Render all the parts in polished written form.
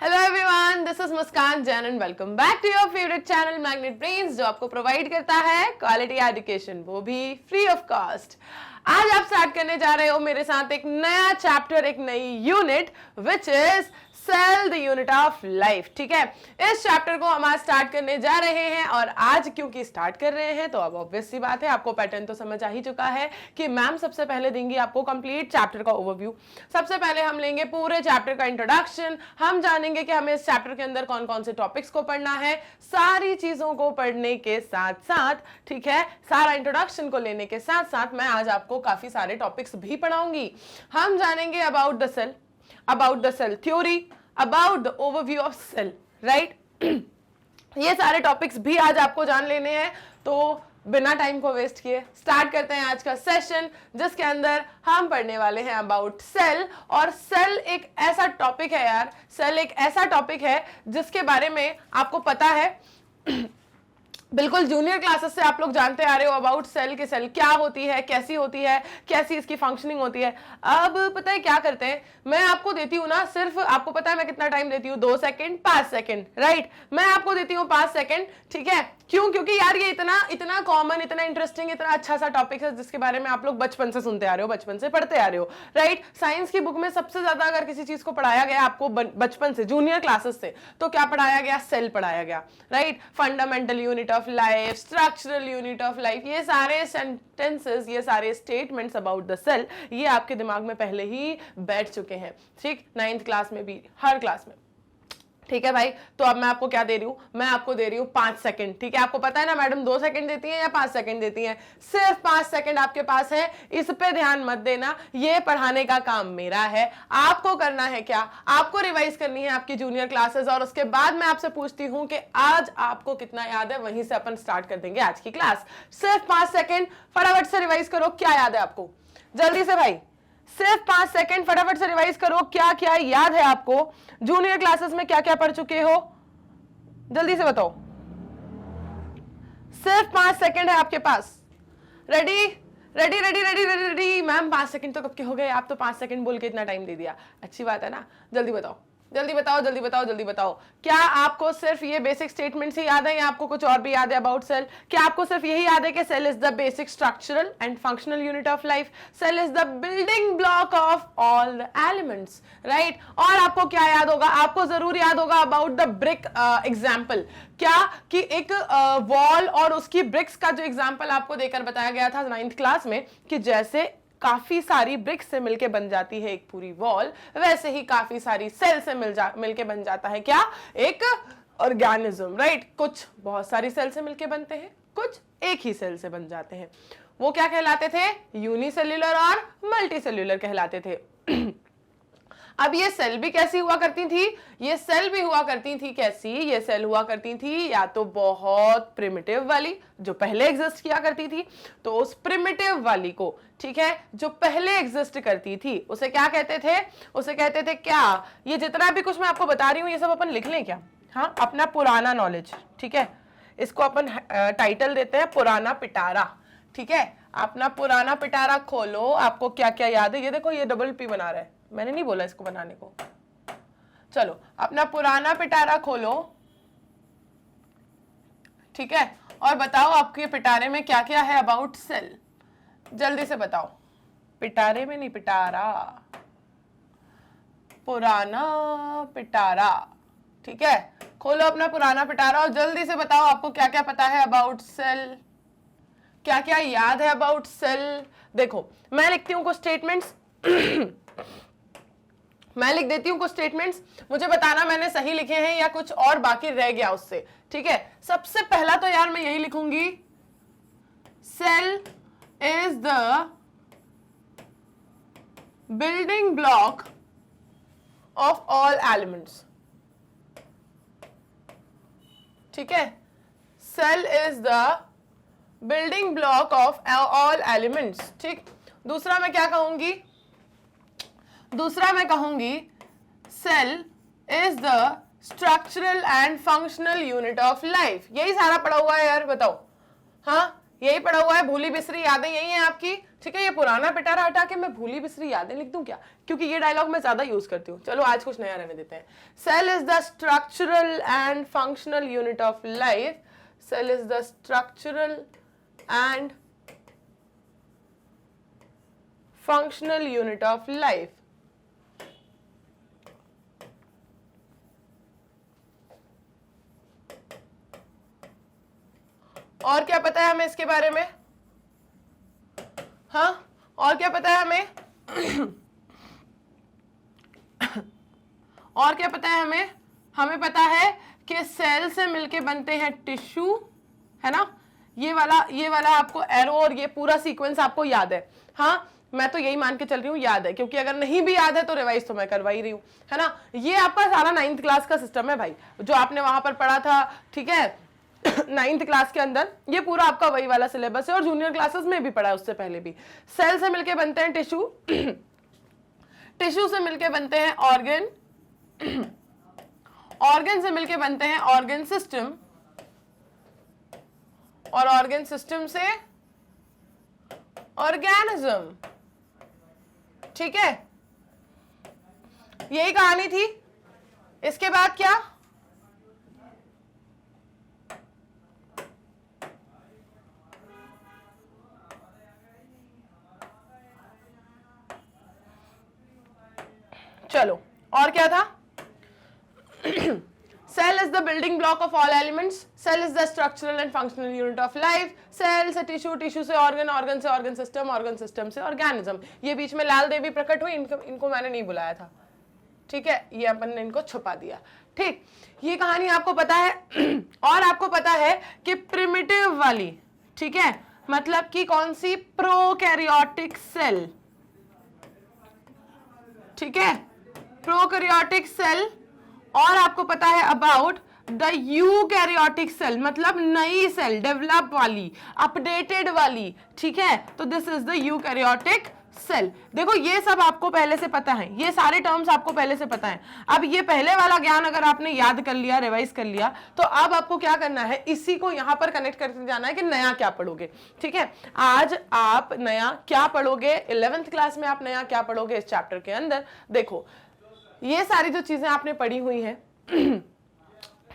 Hello everyone, this is Muskan Jain and welcome back to your favourite channel magnet brains, जो आपको provide करता है quality education, वो भी फ्री ऑफ कॉस्ट। आज आप स्टार्ट करने जा रहे हो मेरे साथ एक नया चैप्टर, एक नई unit, which is cell the unit of life. ठीक है, इस चैप्टर को हम आज स्टार्ट करने जा रहे हैं और आज क्योंकि स्टार्ट कर रहे हैं तो अब ऑब्वियस सी बात है, आपको पैटर्न तो समझ आ ही चुका है कि मैम सबसे पहले देंगी आपको कंप्लीट चैप्टर का ओवरव्यू। सबसे पहले हम लेंगे पूरे चैप्टर का इंट्रोडक्शन, हम जानेंगे कि हमें इस चैप्टर के अंदर कौन कौन से टॉपिक्स को पढ़ना है। सारी चीजों को पढ़ने के साथ साथ, ठीक है, सारा इंट्रोडक्शन को लेने के साथ साथ मैं आज आपको काफी सारे टॉपिक्स भी पढ़ाऊंगी। हम जानेंगे about the cell, about the cell theory, about the overview of cell, right? ये सारे टॉपिक्स भी आज आपको जान लेने हैं, तो बिना टाइम को वेस्ट किए स्टार्ट करते हैं आज का सेशन, जिसके अंदर हम पढ़ने वाले हैं अबाउट सेल। और सेल एक ऐसा टॉपिक है यार, सेल एक ऐसा टॉपिक है जिसके बारे में आपको पता है बिल्कुल जूनियर क्लासेस से आप लोग जानते आ रहे हो अबाउट सेल, कि सेल क्या होती है, कैसी होती है, कैसी इसकी फंक्शनिंग होती है। अब पता है क्या करते हैं, मैं आपको देती हूँ ना, सिर्फ आपको पता है मैं कितना टाइम देती हूँ, 2 सेकंड 5 सेकंड, राइट? मैं आपको देती हूँ 5 सेकंड, ठीक है? क्यों? क्योंकि यार ये इतना कॉमन, इतना इंटरेस्टिंग, इतना अच्छा सा टॉपिक है जिसके बारे में आप लोग बचपन से सुनते आ रहे हो, बचपन से पढ़ते आ रहे हो, राइट? साइंस की बुक में सबसे ज्यादा अगर किसी चीज को पढ़ाया गया आपको बचपन से, जूनियर क्लासेस से, तो क्या पढ़ाया गया? सेल पढ़ाया गया, right? Fundamental unit of life, structural unit of life, ये सारे सेंटेंसेस, ये सारे स्टेटमेंट्स अबाउट द सेल, ये आपके दिमाग में पहले ही बैठ चुके हैं, ठीक? 9th क्लास में भी, हर क्लास में, ठीक है भाई? तो अब मैं आपको क्या दे रही हूं? मैं आपको दे रही हूं 5 सेकंड, ठीक है? आपको पता है ना मैडम 2 सेकंड देती हैं या 5 सेकंड देती हैं? सिर्फ 5 सेकंड आपके पास है, इस पे ध्यान मत देना, ये पढ़ाने का काम मेरा है। आपको करना है क्या? आपको रिवाइज करनी है आपकी जूनियर क्लासेस, और उसके बाद मैं आपसे पूछती हूं कि आज आपको कितना याद है, वहीं से अपन स्टार्ट कर देंगे आज की क्लास। सिर्फ 5 सेकंड, फटाफट से रिवाइज करो, क्या याद है आपको? जल्दी से भाई, सिर्फ 5 सेकंड, फटाफट से रिवाइज करो, क्या क्या याद है आपको? जूनियर क्लासेस में क्या क्या पढ़ चुके हो? जल्दी से बताओ। सिर्फ 5 सेकंड है आपके पास। Ready ready ready ready ready ready. Ma'am 5 second तो कब के हो गए, आप तो 5 सेकंड बोल के इतना टाइम दे दिया, अच्छी बात है ना? जल्दी बताओ, जल्दी बताओ, जल्दी बताओ, जल्दी बताओ। क्या आपको सिर्फ ये बेसिक स्टेटमेंट्स ही याद है या आपको कुछ और भी याद है अबाउट सेल? क्या आपको सिर्फ यही याद है कि cell is the basic structural and functional unit of life, cell is the building block of all the elements, right? और आपको क्या याद होगा? आपको जरूर याद होगा अबाउट द ब्रिक एग्जाम्पल। क्या कि एक वॉल और उसकी ब्रिक्स का जो एग्जाम्पल आपको देकर बताया गया था 9th क्लास में, कि जैसे काफी सारी ब्रिक्स से मिलके बन जाती है एक पूरी वॉल, वैसे ही काफी सारी सेल से मिलके बन जाता है क्या? एक ऑर्गेनिज्म, राइट? कुछ बहुत सारी सेल से मिलके बनते हैं, कुछ एक ही सेल से बन जाते हैं। वो क्या कहलाते थे? यूनिसेल्यूलर और मल्टीसेल्यूलर कहलाते थे। अब ये सेल भी कैसी हुआ करती थी? ये सेल भी हुआ करती थी कैसी? ये सेल हुआ करती थी या तो बहुत प्रिमिटिव वाली, जो पहले एग्जिस्ट किया करती थी, तो उस प्रिमिटिव वाली को, ठीक है, जो पहले एग्जिस्ट करती थी, उसे क्या कहते थे? उसे कहते थे क्या? ये जितना भी कुछ मैं आपको बता रही हूं ये सब अपन लिख लें क्या? हाँ, अपना पुराना नॉलेज, ठीक है, इसको अपन टाइटल देते हैं पुराना पिटारा, ठीक है? अपना पुराना पिटारा खोलो, आपको क्या क्या याद है? ये देखो, ये डबल पी बना रहा है, मैंने नहीं बोला इसको बनाने को। चलो अपना पुराना पिटारा खोलो, ठीक है, और बताओ आपके पिटारे में क्या क्या है अबाउट सेल। जल्दी से बताओ। पिटारे में नहीं, पिटारा, पुराना पिटारा, ठीक है? खोलो अपना पुराना पिटारा और जल्दी से बताओ आपको क्या क्या पता है अबाउट सेल, क्या क्या याद है अबाउट सेल। देखो मैं लिखती हूं कुछ स्टेटमेंट्स मैं लिख देती हूं कुछ स्टेटमेंट्स, मुझे बताना मैंने सही लिखे हैं या कुछ और बाकी रह गया उससे, ठीक है? सबसे पहला तो यार मैं यही लिखूंगी, cell is the building block of all elements, ठीक है? Cell is the building block of all elements, ठीक? दूसरा मैं क्या कहूंगी? दूसरा मैं कहूंगी cell is the structural and functional unit of life. यही सारा पढ़ा हुआ है यार, बताओ। हाँ, यही पढ़ा हुआ है, भूली बिसरी यादें यही है आपकी, ठीक है, ये पुराना पिटारा हटा के मैं भूली बिसरी यादें लिख दूं क्या, क्योंकि ये डायलॉग मैं ज्यादा यूज करती हूँ। चलो आज कुछ नया रहने देते हैं। Cell is the structural and functional unit of life. Cell is the structural and functional unit of life. और क्या पता है हमें इसके बारे में? हाँ, और क्या पता है हमें? और क्या पता है हमें? हमें पता है कि सेल से मिलके बनते हैं टिश्यू, है ना। ये वाला आपको एरो और ये पूरा सीक्वेंस आपको याद है। हाँ, मैं तो यही मान के चल रही हूँ याद है, क्योंकि अगर नहीं भी याद है तो रिवाइज तो मैं करवा ही रही हूँ, है ना। ये आपका सारा 9th क्लास का सिस्टम है भाई, जो आपने वहां पर पढ़ा था, ठीक है 9th क्लास के अंदर। ये पूरा आपका वही वाला सिलेबस है, और जूनियर क्लासेस में भी पढ़ा है उससे पहले भी। सेल से मिलके बनते हैं टिश्यू, टिश्यू से मिलके बनते हैं ऑर्गन, ऑर्गन से मिलके बनते हैं ऑर्गन सिस्टम, और ऑर्गन सिस्टम से ऑर्गेनिज्म। ठीक है, यही कहानी थी। इसके बाद क्या? चलो, और क्या था? Cell is the building block of all elements. Cell is the structural and functional unit of life. Cell से टिश्यू, टिश्यू से ऑर्गन, ऑर्गन से ऑर्गन सिस्टम, ऑर्गन सिस्टम से ऑर्गेनिज्म। ये बीच में लाल देवी प्रकट हुई, इनको मैंने नहीं बुलाया था, ठीक है, ये अपन ने इनको छुपा दिया। ठीक, ये कहानी आपको पता है। और आपको पता है कि प्रिमिटिव वाली, ठीक है, मतलब कि कौन सी? प्रोकैरियोटिक सेल, ठीक है, प्रोकैरियोटिक सेल। और आपको पता है अबाउट द यूकैरियोटिक सेल, मतलब नई सेल, डेवलप वाली, अपडेटेड वाली, ठीक है। तो this is the eukaryotic cell. देखो ये सब आपको पहले से पता है, ये सारे टर्म्स आपको पहले से पता है। अब ये पहले वाला ज्ञान अगर आपने याद कर लिया, रिवाइज कर लिया, तो अब आपको क्या करना है? इसी को यहां पर कनेक्ट करते जाना है कि नया क्या पढ़ोगे। ठीक है, आज आप नया क्या पढ़ोगे, 11th क्लास में आप नया क्या पढ़ोगे इस चैप्टर के अंदर। देखो ये सारी जो चीजें आपने पढ़ी हुई हैं,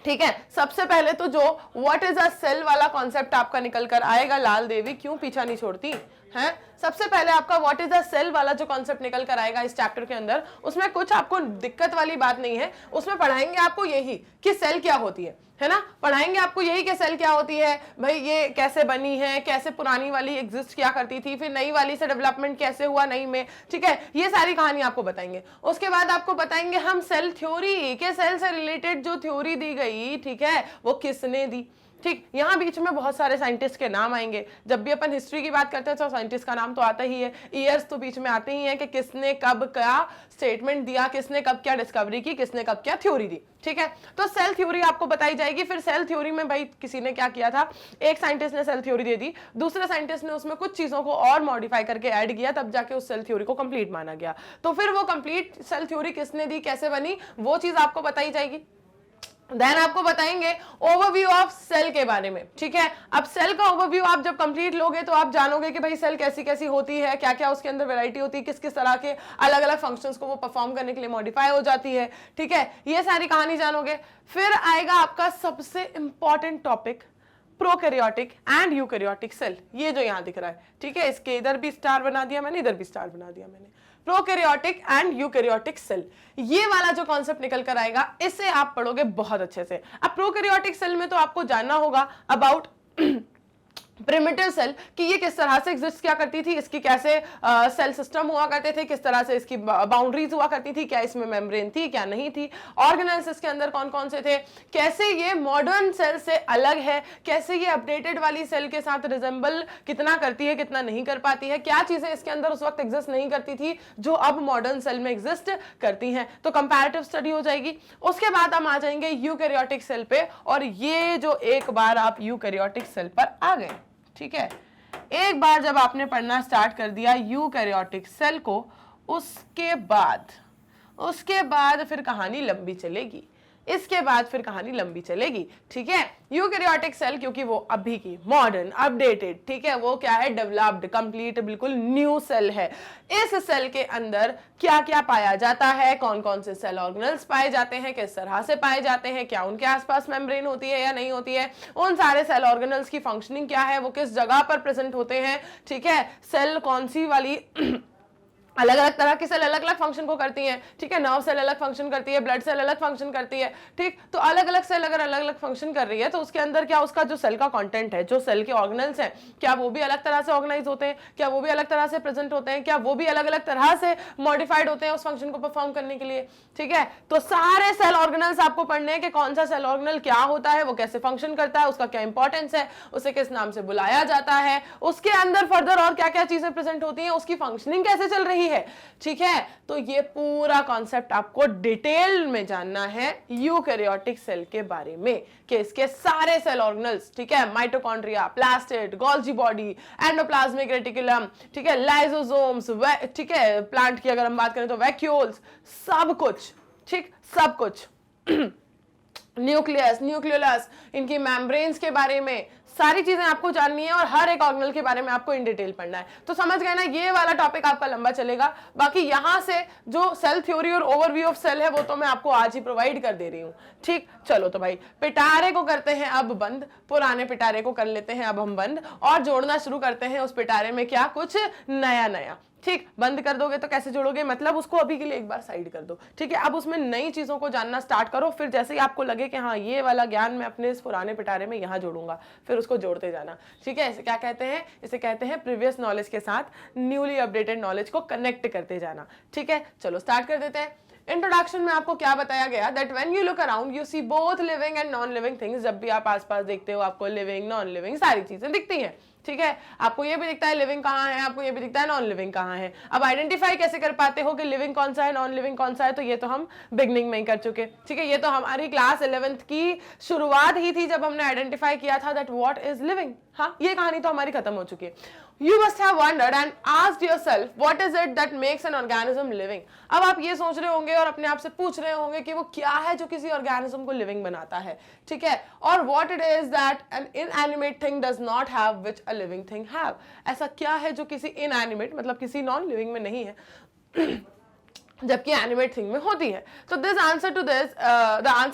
ठीक है, सबसे पहले तो जो व्हाट इज अ सेल वाला कॉन्सेप्ट आपका निकल कर आएगा। लाल देवी क्यों पीछा नहीं छोड़ती है? सबसे पहले आपका व्हाट इज अ सेल वाला जो कॉन्सेप्ट निकल कर आएगा इस चैप्टर के अंदर, उसमें कुछ आपको दिक्कत वाली बात नहीं है। उसमें पढ़ाएंगे आपको यही कि सेल क्या होती है ना। पढ़ाएंगे आपको यही कि सेल क्या होती है भाई, ये कैसे बनी है, कैसे पुरानी वाली एग्जिस्ट क्या करती थी, फिर नई वाली से डेवलपमेंट कैसे हुआ नई में, ठीक है, ये सारी कहानी आपको बताएंगे। उसके बाद आपको बताएंगे हम सेल थ्योरी, के सेल से रिलेटेड जो थ्योरी दी गई, ठीक है, वो किसने दी। ठीक, यहाँ बीच में बहुत सारे साइंटिस्ट के नाम आएंगे। जब भी अपन हिस्ट्री की बात करते हैं तो साइंटिस्ट का नाम तो आता ही है, ईयर्स तो बीच में आते ही हैं कि किसने कब क्या स्टेटमेंट दिया, किसने कब क्या डिस्कवरी की, किसने कब क्या थ्योरी दी। ठीक है, तो सेल थ्योरी आपको बताई जाएगी। फिर सेल थ्योरी में भाई किसी ने क्या किया था, एक साइंटिस्ट ने सेल थ्योरी दे दी, दूसरे साइंटिस्ट ने उसमें कुछ चीजों को और मॉडिफाई करके ऐड किया, तब जाके उस सेल थ्योरी को कंप्लीट माना गया। तो फिर वो कंप्लीट सेल थ्योरी किसने दी, कैसे बनी, वो चीज आपको बताई जाएगी। देन आपको बताएंगे ओवरव्यू ऑफ सेल के बारे में। ठीक है, अब सेल का ओवरव्यू आप जब कंप्लीट लोगे तो आप जानोगे कि भाई सेल कैसी कैसी होती है, क्या क्या उसके अंदर वैरायटी होती है, किस किस तरह के अलग अलग फंक्शंस को वो परफॉर्म करने के लिए मॉडिफाई हो जाती है। ठीक है, ये सारी कहानी जानोगे। फिर आएगा आपका सबसे important topic, prokaryotic and eukaryotic cell. ये जो यहां दिख रहा है, ठीक है, इसके इधर भी स्टार बना दिया मैंने, इधर भी स्टार बना दिया मैंने। प्रोकैरियोटिक एंड यूकैरियोटिक सेल, ये वाला जो कॉन्सेप्ट निकल कर आएगा, इसे आप पढ़ोगे बहुत अच्छे से। अब प्रोकैरियोटिक सेल में तो आपको जानना होगा अबाउट प्रिमिटिव सेल कि ये किस तरह से एग्जिस्ट क्या करती थी, इसकी कैसे सेल सिस्टम हुआ करते थे, किस तरह से इसकी बाउंड्रीज हुआ करती थी, क्या इसमें मेम्ब्रेन थी क्या नहीं थी, ऑर्गेनेल्स इसके अंदर कौन कौन से थे, कैसे ये मॉडर्न सेल से अलग है, कैसे ये अपडेटेड वाली सेल के साथ रिजेंबल कितना करती है कितना नहीं कर पाती है, क्या चीजें इसके अंदर उस वक्त एग्जिस्ट नहीं करती थी जो अब मॉडर्न सेल में एग्जिस्ट करती हैं। तो कंपैरेटिव स्टडी हो जाएगी। उसके बाद हम आ जाएंगे यूकैरियोटिक सेल पे, और ये जो एक बार आप यूकैरियोटिक सेल पर आ गए, ठीक है, एक बार जब आपने पढ़ना स्टार्ट कर दिया यूकैरियोटिक सेल को, उसके बाद फिर कहानी लंबी चलेगी। इसके बाद फिर कहानी लंबी चलेगी, ठीक है। यूकैरियोटिक सेल क्योंकि वो अभी की मॉडर्न अपडेटेड, ठीक है, वो क्या है, डेवलप्ड, कंप्लीट, बिल्कुल न्यू सेल है। इस सेल के अंदर क्या क्या पाया जाता है, कौन कौन से सेल ऑर्गेनल्स पाए जाते हैं, किस तरह से पाए जाते हैं, क्या उनके आसपास मेम्ब्रेन होती है या नहीं होती है, उन सारे सेल ऑर्गेनल्स की फंक्शनिंग क्या है, वो किस जगह पर प्रेजेंट होते हैं, ठीक है, सेल कौन सी वाली अलग अलग तरह की सेल अलग अलग फंक्शन को करती हैं, ठीक है, नर्व सेल अलग फंक्शन करती है, ब्लड सेल अलग फंक्शन करती है, ठीक। तो अलग अलग सेल अगर अलग अलग फंक्शन कर रही है तो उसके अंदर क्या उसका जो सेल का कंटेंट है, जो सेल के ऑर्गेनल्स हैं, क्या वो भी अलग तरह से ऑर्गेनाइज होते हैं, क्या वो भी अलग तरह से प्रेजेंट होते हैं, क्या वो भी अलग अलग तरह से मॉडिफाइड होते हैं उस फंक्शन को परफॉर्म करने के लिए, ठीक है। तो सारे सेल ऑर्गेनल्स आपको पढ़ने हैं कि कौन सा सेल ऑर्गेनल क्या होता है, वो कैसे फंक्शन करता है, उसका क्या इंपॉर्टेंस है, उसे किस नाम से बुलाया जाता है, उसके अंदर फर्दर और क्या क्या चीजें प्रेजेंट होती हैं, उसकी फंक्शनिंग कैसे चल रही है, ठीक है। तो ये पूरा कॉन्सेप्ट आपको डिटेल में जानना है यूकैरियोटिक सेल के बारे में, कि इसके सारे सेल ऑर्गेनल्स, ठीक है, mitochondria, plastid, Golgi body, endoplasmic reticulum, ठीक है, लाइसोसोम्स, ठीक है, प्लांट की अगर हम बात करें तो वैक्यूल्स, सब कुछ, ठीक, सब कुछ न्यूक्लियस, न्यूक्लियोलस, इनकी मेम्ब्रेन्स के बारे में सारी चीजें आपको जाननी है और हर एक ऑर्गेनल के बारे में आपको इन डिटेल पढ़ना है। तो समझ गए ना, ये वाला टॉपिक आपका लंबा चलेगा। बाकी यहां से जो सेल थ्योरी और ओवरव्यू ऑफ सेल है वो तो मैं आपको आज ही प्रोवाइड कर दे रही हूं, ठीक। चलो तो भाई पिटारे को करते हैं अब बंद, पुराने पिटारे को कर लेते हैं अब हम बंद और जोड़ना शुरू करते हैं उस पिटारे में क्या कुछ नया नया, ठीक। बंद कर दोगे तो कैसे जोड़ोगे, मतलब उसको अभी के लिए एक बार साइड कर दो, ठीक है। अब उसमें नई चीजों को जानना स्टार्ट करो, फिर जैसे ही आपको लगे कि हाँ ये वाला ज्ञान मैं अपने इस पुराने पिटारे में यहाँ जोड़ूंगा, फिर उसको जोड़ते जाना, ठीक है। इसे क्या कहते हैं, इसे कहते हैं प्रीवियस नॉलेज के साथ न्यूली अपडेटेड नॉलेज को कनेक्ट करते जाना, ठीक है। चलो स्टार्ट कर देते हैं। इंट्रोडक्शन में आपको क्या बताया गया, that when you look around you see both living and non living things. जब भी आप आसपास देखते हो आपको लिविंग नॉन लिविंग सारी चीजें दिखती हैं, ठीक है। आपको ये भी दिखता है लिविंग कहाँ है, आपको ये भी दिखता है नॉन लिविंग कहाँ है। अब आइडेंटिफाई कैसे कर पाते हो कि लिविंग कौन सा है, नॉन लिविंग कौन सा है, तो ये तो हम बिगनिंग में ही कर चुके, ठीक है। ये तो हमारी क्लास 11th की शुरुआत ही थी जब हमने आइडेंटिफाई किया था दैट व्हाट इज लिविंग। हाँ, ये कहानी तो हमारी खत्म हो चुकी है। You must have wondered and asked yourself what is it that makes an organism living। अब आप ये सोच रहे होंगे और अपने आप से पूछ रहे होंगे कि वो क्या है जो किसी ऑर्गेनिज्म को लिविंग बनाता है, ठीक है। और what it is that an inanimate thing does not have which a living thing have। ऐसा क्या है जो किसी inanimate मतलब किसी नॉन लिविंग में नहीं है जबकि एनिमेट थिंग में होती है। तो the answer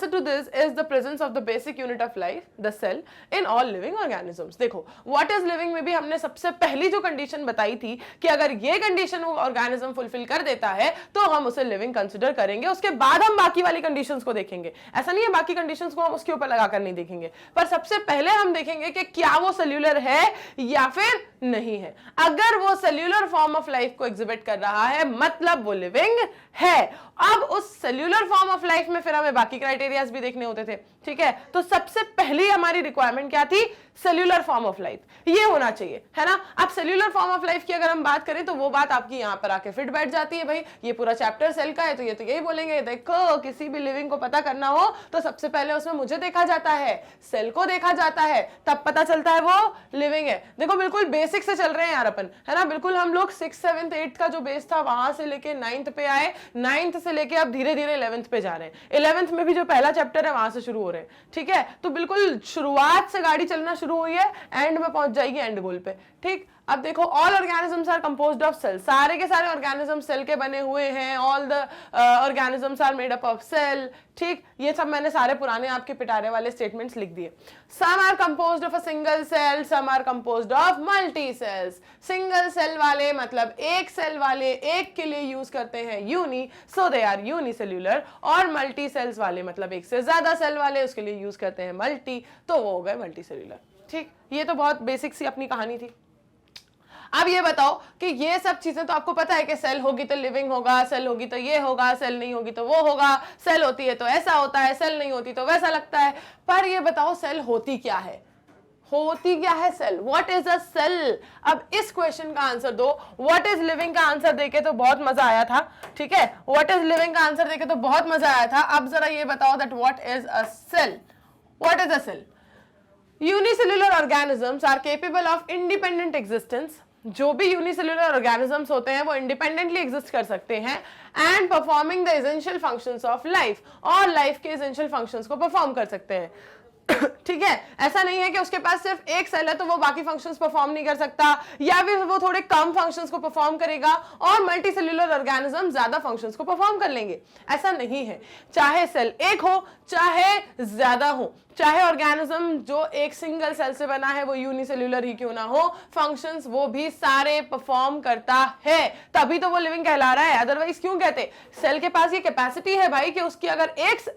to this is the presence of the basic unit of life, the cell, in all living organisms. देखो व्हाट इज लिविंग में भी हमने सबसे पहली जो कंडीशन बताई थी कि अगर ये कंडीशन वो ऑर्गेनिज्म फुलफिल कर देता है तो हम उसे लिविंग कंसिडर करेंगे, उसके बाद हम बाकी वाली कंडीशंस को देखेंगे। ऐसा नहीं है बाकी कंडीशंस को हम उसके ऊपर लगाकर नहीं देखेंगे, पर सबसे पहले हम देखेंगे कि क्या वो सेल्यूलर है या फिर नहीं है। अगर वो सेल्यूलर फॉर्म ऑफ लाइफ को एग्जिबिट कर रहा है मतलब वो लिविंग है। अब उस सेल्यूलर फॉर्म ऑफ लाइफ में फिर हमें बाकी क्राइटेरियाज भी देखने होते थे, ठीक है। तो सबसे पहली हमारी रिक्वायरमेंट क्या थी, सेल्यूलर फॉर्म ऑफ लाइफ, ये होना चाहिए, है ना। अब सेल्यूलर फॉर्म ऑफ लाइफ की अगर हम बात करें तो वो बात आपकी यहां पर आके फिट बैठ जाती है। भाई ये पूरा चैप्टर सेल का है तो ये तो यही बोलेंगे, देखो किसी भी लिविंग को पता करना हो तो सबसे पहले उसमें मुझे देखा जाता है, सेल को देखा जाता है, तब पता चलता है वो लिविंग है। देखो बिल्कुल बेसिक से चल रहे हैं यार अपन, है ना। बिल्कुल हम लोग 6th 7th 8th का जो बेस था वहां से लेके 9th पे आए, 9th से लेके अब धीरे धीरे 11th पे जा रहे हैं। 11th में भी जो पहला चैप्टर है वहां से शुरू हो रहे हैं, ठीक है। तो बिल्कुल शुरुआत से गाड़ी चलना शुरू हुई है, एंड में पहुंच जाएगी एंड गोल पे, ठीक। अब देखो all organisms are composed of cell, सारे के सारे ऑर्गेनिज्म सेल के बने हुए हैं। All the organisms are made up of cell, ठीक। ये सब मैंने सारे पुराने आपके पिटारे वाले स्टेटमेंट्स लिख दिए। Some are composed of a single cell, some are composed of multi cells. Single cell वाले मतलब एक सेल वाले, एक के लिए यूज करते हैं uni, so they are unicellular. और मल्टी सेल्स वाले मतलब एक से ज्यादा सेल वाले, उसके लिए यूज करते हैं मल्टी, तो वो हो गए मल्टी सेल्यूलर, ठीक। ये तो बहुत बेसिक सी अपनी कहानी थी। अब ये बताओ कि ये सब चीजें तो आपको पता है कि सेल होगी तो लिविंग होगा, सेल होगी तो ये होगा, सेल नहीं होगी तो वो होगा, सेल होती है तो ऐसा होता है, सेल नहीं होती तो वैसा लगता है। पर ये बताओ सेल होती क्या है, होती क्या है cell, what is a cell. अब इस क्वेश्चन का आंसर दो। व्हाट इज लिविंग का आंसर देके तो बहुत मजा आया था, ठीक है। व्हाट इज लिविंग का आंसर देके तो बहुत मजा आया था। अब जरा ये बताओ that what is a cell. What is a cell? Unicellular organisms are capable of independent existence, जो भी यूनिसेल्युलर ऑर्गेनिजम्स होते हैं वो इंडिपेंडेंटली एग्जिस्ट कर सकते हैं and performing the essential functions of life, और लाइफ के एसेंशियल फंक्शंस को परफॉर्म कर सकते हैं। ठीक है, ऐसा नहीं है कि उसके पास सिर्फ एक सेल है तो वो बाकी फंक्शंस परफॉर्म नहीं कर सकता, या फिर वो थोड़े कम फंक्शंस को परफॉर्म करेगा और मल्टी सेल्युलर ऑर्गेनिज्म ज्यादा फंक्शंस को परफॉर्म कर लेंगे। ऐसा नहीं है, चाहे सेल एक हो चाहे ज्यादा हो, चाहे ऑर्गेनिज्म जो एक सिंगल सेल से बना है वो यूनिसेल्युलर ही क्यों ना हो, फंक्शंस वो भी सारे परफॉर्म करता है, तभी तो वो लिविंग कहला रहा है। अदरवाइज क्यों कहते, सेल के पास ये कैपेसिटी है भाई कि उसकी अगर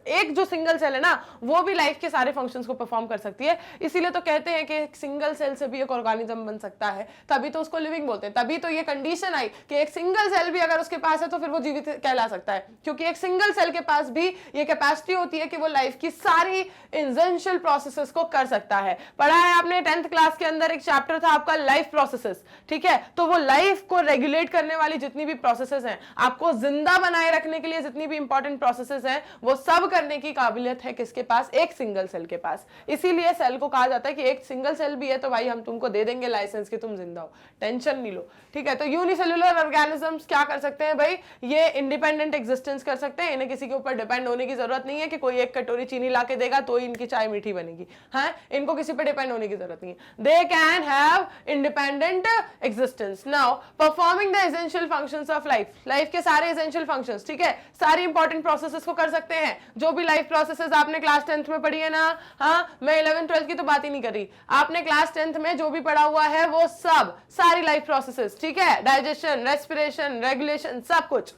एक जो सिंगल सेल है ना वो भी लाइफ के सारे फंक्शंस को परफॉर्म कर सकती है, इसीलिए तो कहते हैं कि एक सिंगल सेल से भी एक ऑर्गेनिज्म बन सकता है, तभी तो उसको लिविंग बोलते हैं। तभी तो ये कंडीशन आई कि एक सिंगल सेल भी अगर उसके पास है तो फिर वो जीवित कहला सकता है, क्योंकि एक सिंगल सेल के पास भी ये कैपेसिटी होती है कि वो लाइफ की सारी एसेंशियल प्रोसेसेस को कर सकता है। पढ़ा है आपने 10th क्लास के अंदर, एक चैप्टर था आपका लाइफ प्रोसेसेस, ठीक है, तो वो लाइफ को रेगुलेट करने वाली जितनी भी प्रोसेसेस हैं, आपको जिंदा बनाए रखने के लिए जितनी भी इंपॉर्टेंट प्रोसेसेस हैं, वो सब करने की काबिलियत है किसके पास, एक सिंगल सेल के पास। इसीलिए सेल को कहा जाता है कि एक सिंगल सेल भी है तो भाई हम तुमको दे देंगे लाइसेंस कि तुम जिंदा हो, टेंशन नहीं लो। ठीक है, तो यूनिसेल्युलर ऑर्गेनिजम्स क्या कर सकते हैं भाई, ये इंडिपेंडेंट एग्जिस्टेंस कर सकते हैं, इन्हें किसी के ऊपर डिपेंड होने की जरूरत नहीं है कि कोई एक कटोरी चीनी ला के देगा तो इनकी चाय मीठी बनेगी, है, इनको किसी पे डिपेंड होने की जरूरत नहीं है। They can have independent existence. Now performing the essential functions of life, life के सारे एसेंशियल फंक्शंस, ठीक है, सारी इंपॉर्टेंट प्रोसेसेस को कर सकते हैं, जो भी लाइफ प्रोसेसेस आपने क्लास 10th में पढ़ी है ना, हाँ, मैं 11th 12th की तो बात ही नहीं कर रही, आपने क्लास 10th में जो भी पढ़ा हुआ है वो सब सारी लाइफ प्रोसेसेस, ठीक है, डाइजेशन, रेस्पिरेशन, रेगुलेशन, सब कुछ।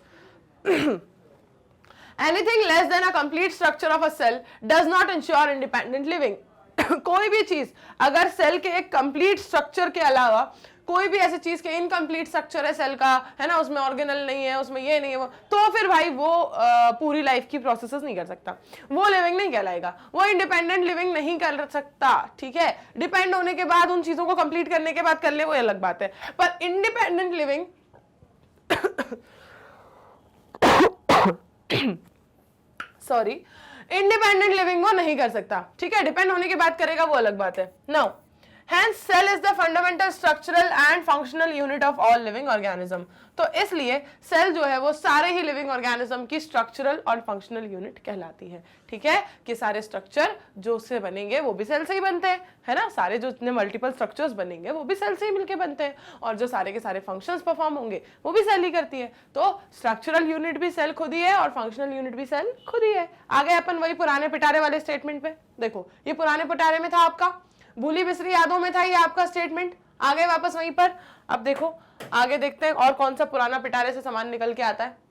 Anything less than a complete structure of a cell does not ensure independent living. कोई भी चीज अगर सेल के एक कंप्लीट स्ट्रक्चर के अलावा कोई भी ऐसी चीज के इनकम्प्लीट स्ट्रक्चर है सेल का, है ना, उसमें ऑर्गेनल नहीं है, उसमें ये नहीं है वो, तो फिर भाई वो पूरी लाइफ की प्रोसेसेस नहीं कर सकता, वो लिविंग नहीं कहलाएगा, वो इंडिपेंडेंट लिविंग नहीं कर सकता। ठीक है, डिपेंड होने के बाद उन चीजों को कंप्लीट करने के बाद कर ले वो अलग बात है, पर independent living sorry, independent living वो नहीं कर सकता। ठीक है, डिपेंड होने की बात करेगा वो अलग बात है। Now Hence, cell is the fundamental structural and functional unit of all living organism. तो इसलिए सेल जो है वो सारे ही लिविंग ऑर्गेनिज्म की स्ट्रक्चरल और फंक्शनल यूनिट कहलाती है। ठीक है, कि सारे स्ट्रक्चर जो उससे बनेंगे वो भी सेल से ही बनते हैं, है ना, सारे जो इतने मल्टीपल स्ट्रक्चर्स बनेंगे वो भी सेल से ही मिलके बनते हैं, और जो सारे के सारे फंक्शंस परफॉर्म होंगे वो भी सेल ही करती है। तो स्ट्रक्चरल यूनिट भी सेल खुद ही है और फंक्शनल यूनिट भी सेल खुद ही है। आगे अपन वही पुराने पिटारे वाले स्टेटमेंट पे देखो, ये पुराने पिटारे में था आपका, भूली बिसरी यादों में था ये आपका स्टेटमेंट, आ गए वापस वहीं पर। अब देखो आगे देखते हैं और कौन सा पुराना पिटारे से सामान निकल के आता है।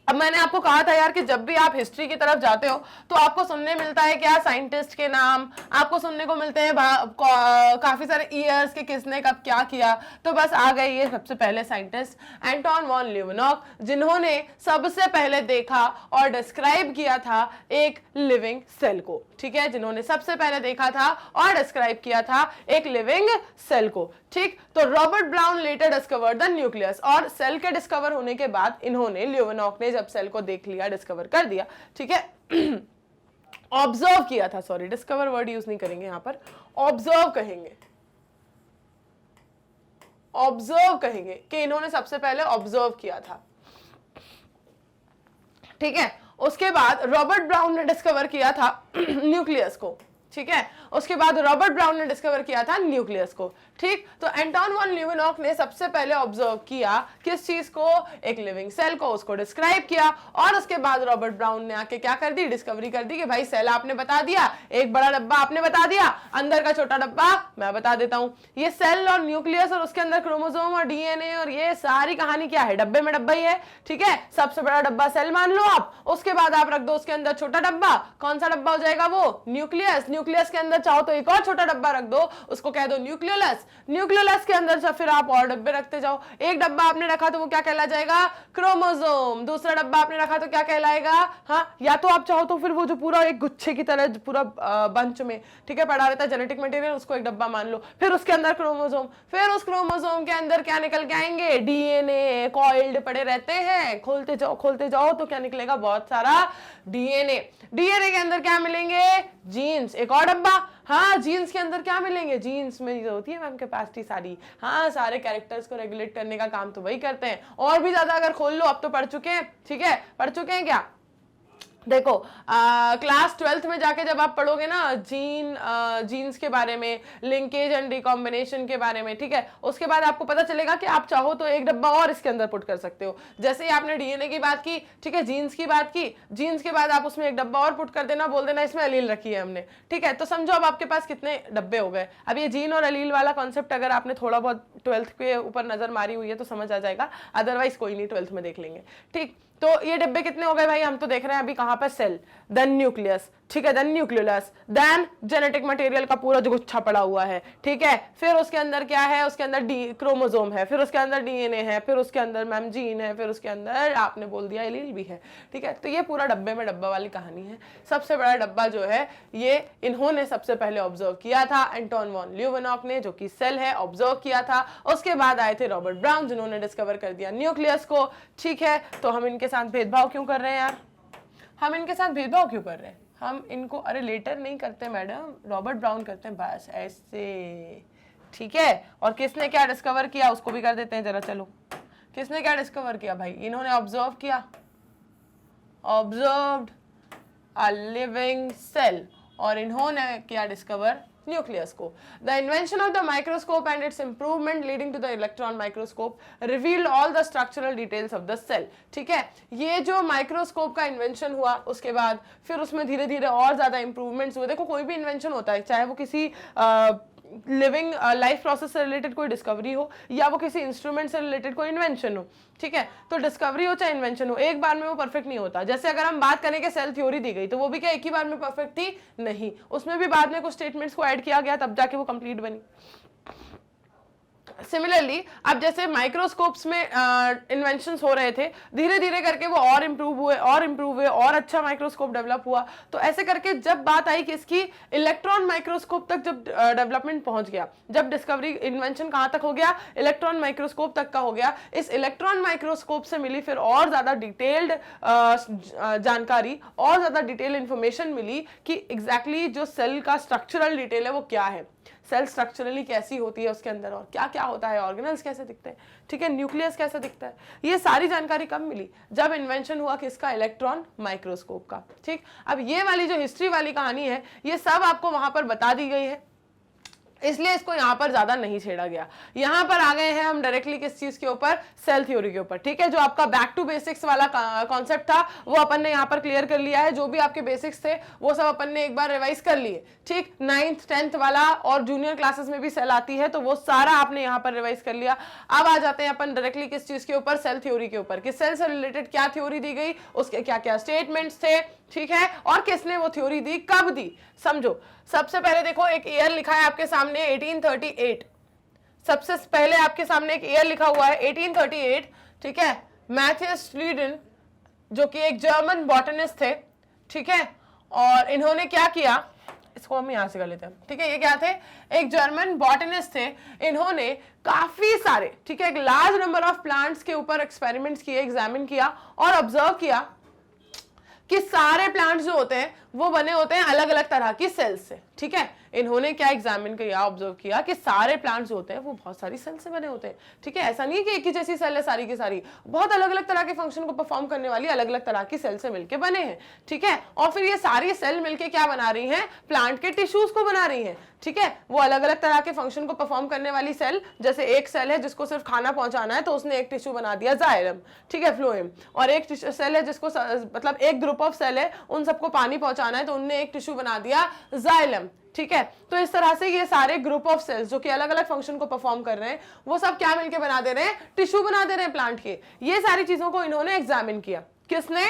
अब मैंने आपको कहा था यार कि जब भी आप हिस्ट्री की तरफ जाते हो तो आपको सुनने मिलता है क्या, साइंटिस्ट के नाम आपको सुनने को मिलते हैं, काफी सारे ईयर्स के किसने कब क्या किया, तो बस आ गए ये सबसे पहले साइंटिस्ट एंटोन वॉन ल्यूवेनॉक, जिन्होंने सबसे पहले देखा और डिस्क्राइब किया था एक लिविंग सेल को। ठीक है, जिन्होंने सबसे पहले देखा था और डिस्क्राइब किया था एक लिविंग सेल को। ठीक, तो Robert Brown later discovered the nucleus, और सेल के डिस्कवर होने के बाद इन्होंने, ल्यूवेनॉक ने जब सेल को देख लिया, डिस्कवर कर दिया, ठीक है, ऑब्जर्व किया था, सॉरी डिस्कवर वर्ड यूज नहीं करेंगे यहां पर, ऑब्जर्व कहेंगे, ऑब्जर्व कहेंगे कि इन्होंने सबसे पहले ऑब्जर्व किया था। ठीक है, उसके बाद रॉबर्ट ब्राउन ने डिस्कवर किया था न्यूक्लियस को। ठीक है, उसके बाद रॉबर्ट ब्राउन ने डिस्कवर किया था न्यूक्लियस को। ठीक, तो एंटोन वॉन ल्यूवेनॉक ने सबसे पहले ऑब्जर्व किया किस चीज को, एक लिविंग सेल को, उसको डिस्क्राइब किया, और उसके बाद रॉबर्ट ब्राउन ने आके क्या कर दी, डिस्कवरी कर दी कि भाई सेल आपने बता दिया, एक बड़ा डब्बा आपने बता दिया, अंदर का छोटा डब्बा मैं बता देता हूं। ये सेल और न्यूक्लियस और उसके अंदर क्रोमोसोम और डीएनए और ये सारी कहानी क्या है, डब्बे में डब्बा ही है। ठीक है, सबसे बड़ा डब्बा सेल मान लो आप, उसके बाद आप रख दो उसके अंदर छोटा डब्बा, कौन सा डब्बा हो जाएगा वो, न्यूक्लियस। न्यूक्लियस के अंदर चाहो तो एक और छोटा डब्बा रख दो, उसको कह दो न्यूक्लियोलस। न्यूक्लियोलस के अंदर फिर आप और डब्बे रखते जाओ, एक डब्बा आपने रखा तो वो क्या कहला जाएगा, क्रोमोसोम। दूसरा डब्बा आपने रखा तो क्या कहलाएगा, हाँ, या तो आप चाहो तो फिर वो जो पूरा एक गुच्छे की तरह पूरा बंच में, ठीक है, पड़ा रहता है जेनेटिक मटेरियल, उसको एक डब्बा मान लो, फिर उसके अंदर क्रोमोसोम, फिर उस क्रोमोसोम के अंदर क्या निकल के आएंगे, डीएनए कॉइल्ड पड़े रहते हैं, खोलते जाओ तो क्या निकलेगा, बहुत सारा डीएनए। डीएनए के अंदर क्या मिलेंगे, जीन्स, एक और डब्बा, हाँ जीन्स के अंदर क्या मिलेंगे, जीन्स में जो होती है मैम कैपेसिटी सारी, हाँ सारे कैरेक्टर्स को रेगुलेट करने का काम तो वही करते हैं। और भी ज्यादा अगर खोल लो, अब तो पढ़ चुके हैं, ठीक है, पढ़ चुके हैं क्या, देखो क्लास 12th में जाके जब आप पढ़ोगे ना जीन्स के बारे में, लिंकेज एंड रिकॉम्बिनेशन के बारे में, ठीक है, उसके बाद आपको पता चलेगा कि आप चाहो तो एक डब्बा और इसके अंदर पुट कर सकते हो। जैसे ही आपने डीएनए की बात की, ठीक है, जीन्स की बात की, जीन्स के बाद आप उसमें एक डब्बा और पुट कर देना, बोल देना इसमें अलील रखी है हमने, ठीक है, तो समझो अब आपके पास कितने डब्बे हो गए। अब ये जीन और अलील वाला कॉन्सेप्ट अगर आपने थोड़ा बहुत 12th के ऊपर नजर मारी हुई है तो समझ आ जाएगा, अदरवाइज कोई नहीं, 12th में देख लेंगे, ठीक। तो ये डब्बे कितने हो गए भाई, हम तो देख रहे हैं अभी कहां पर, सेल, देन न्यूक्लियस, ठीक है, then nucleus, then genetic material का पूरा जो गुच्छा पड़ा हुआ है, ठीक है, फिर उसके अंदर क्या है, उसके अंदर क्रोमोसोम है, फिर उसके अंदर डीएनए है, फिर उसके अंदर मैम जीन है, फिर उसके अंदर आपने बोल दिया एलील भी है, ठीक है। तो ये पूरा डब्बे में डब्बा वाली कहानी है। सबसे बड़ा डब्बा जो है ये इन्होंने सबसे पहले ऑब्जर्व किया था, एंटोन वॉन ल्यूवेनॉक ने, जो कि सेल है, ऑब्जर्व किया था। उसके बाद आए थे रॉबर्ट ब्राउन जिन्होंने डिस्कवर कर दिया न्यूक्लियस को, ठीक है। तो हम इनके साथ भेदभाव क्यों कर रहे हैं यार, हम इनके साथ भेदभाव क्यों कर रहे हैं, हम इनको अरे लेटर नहीं करते मैडम, रॉबर्ट ब्राउन करते हैं बस ऐसे, ठीक है। और किसने क्या डिस्कवर किया उसको भी कर देते हैं जरा, चलो किसने क्या डिस्कवर किया भाई, इन्होंने ऑब्जर्व किया, ऑब्जर्व्ड अ लिविंग सेल, और इन्होंने क्या डिस्कवर, न्यूक्लियस को। The invention of the microscope and its improvement leading to the electron microscope revealed all the structural details of the cell, ठीक है। ये जो माइक्रोस्कोप का इन्वेंशन हुआ उसके बाद फिर उसमें धीरे धीरे और ज्यादा इंप्रूवमेंट्स हुए। देखो कोई भी इन्वेंशन होता है, चाहे वो किसी लिविंग लाइफ प्रोसेस से रिलेटेड कोई डिस्कवरी हो या वो किसी इंस्ट्रूमेंट से रिलेटेड कोई इन्वेंशन हो, ठीक है, तो डिस्कवरी हो चाहे इन्वेंशन हो, एक बार में वो परफेक्ट नहीं होता। जैसे अगर हम बात करें कि सेल थ्योरी दी गई तो वो भी क्या एक ही बार में परफेक्ट थी, नहीं, उसमें भी बाद में कुछ स्टेटमेंट्स को ऐड किया गया तब जाके वो कंप्लीट बनी। सिमिलरली अब जैसे माइक्रोस्कोप्स में इन्वेंशंस हो रहे थे, धीरे धीरे करके वो और इम्प्रूव हुए और अच्छा माइक्रोस्कोप डेवलप हुआ। तो ऐसे करके जब बात आई कि इसकी इलेक्ट्रॉन माइक्रोस्कोप तक जब डेवलपमेंट पहुंच गया, जब डिस्कवरी इन्वेंशन कहां तक हो गया, इलेक्ट्रॉन माइक्रोस्कोप तक का हो गया। इस इलेक्ट्रॉन माइक्रोस्कोप से मिली फिर और ज्यादा डिटेल्ड जानकारी और ज्यादा डिटेल इंफॉर्मेशन मिली कि एग्जैक्टली जो सेल का स्ट्रक्चरल डिटेल है वो क्या है, सेल स्ट्रक्चरली कैसी होती है उसके अंदर और क्या क्या होता है, ऑर्गेनल्स कैसे दिखते हैं, ठीक है, न्यूक्लियस कैसा दिखता है। ये सारी जानकारी कब मिली, जब इन्वेंशन हुआ किसका, इलेक्ट्रॉन माइक्रोस्कोप का, ठीक। अब ये वाली जो हिस्ट्री वाली कहानी है ये सब आपको वहां पर बता दी गई है, इसलिए इसको यहां पर ज्यादा नहीं छेड़ा गया। यहां पर आ गए हैं हम डायरेक्टली किस चीज के ऊपर, सेल थ्योरी के ऊपर, ठीक है। जो आपका बैक टू बेसिक्स वाला कॉन्सेप्ट था वो अपन ने यहां पर क्लियर कर लिया है, जो भी आपके बेसिक्स थे वो सब अपन ने एक बार रिवाइज कर लिए, ठीक। 9th 10th वाला और जूनियर क्लासेस में भी सेल आती है तो वो सारा आपने यहाँ पर रिवाइज कर लिया। अब आ जाते हैं अपन डायरेक्टली किस चीज के ऊपर, सेल थ्योरी के ऊपर, कि सेल से रिलेटेड क्या थ्योरी दी गई, उसके क्या क्या स्टेटमेंट्स थे, ठीक है, और किसने वो थ्योरी दी, कब दी। समझो, सबसे पहले देखो एक ईयर लिखा है आपके सामने 1838, सबसे पहले आपके सामने एक ईयर लिखा हुआ है 1838, ठीक है। मैथियस स्लीडन जो कि एक जर्मन बॉटनिस्ट थे, ठीक है, और इन्होंने क्या किया, इसको हम यहां से कर लेते हैं, ठीक है। ये क्या थे, एक जर्मन बॉटनिस्ट थे, इन्होंने काफी सारे, ठीक है, एक लार्ज नंबर ऑफ प्लांट्स के ऊपर एक्सपेरिमेंट्स किए, एग्जामिन किया और ऑब्जर्व किया कि सारे प्लांट्स जो होते हैं वो बने होते हैं अलग अलग तरह की सेल्स से, ठीक है। इन्होंने क्या एग्जामिन किया, ऑब्जर्व किया कि सारे प्लांट्स जो होते हैं वो बहुत सारी सेल से बने होते हैं, ठीक है। ऐसा नहीं है कि एक ही जैसी सेल है सारी की सारी, बहुत अलग अलग तरह के फंक्शन को परफॉर्म करने वाली अलग अलग तरह की सेल से मिलकर बने हैं, ठीक है। और फिर ये सारी सेल मिलकर क्या बना रही हैं, प्लांट के टिश्यूज को बना रही हैं, ठीक है। वो अलग अलग तरह के फंक्शन को परफॉर्म करने वाली सेल, जैसे एक सेल है जिसको सिर्फ खाना पहुंचाना है तो उसने एक टिश्यू बना दिया जाइलम, ठीक है, फ्लोएम, और एक सेल है जिसको मतलब एक ग्रुप ऑफ सेल है उन सबको पानी पहुंचाना है तो उनने एक टिश्यू बना दिया जाइलम, ठीक है। तो इस तरह से ये सारे ग्रुप ऑफ सेल्स जो कि अलग अलग फंक्शन को परफॉर्म कर रहे हैं वो सब क्या मिलके बना दे रहे हैं, टिश्यू बना दे रहे हैं प्लांट के। ये सारी चीजों को इन्होंने एग्जामिन किया, किसने,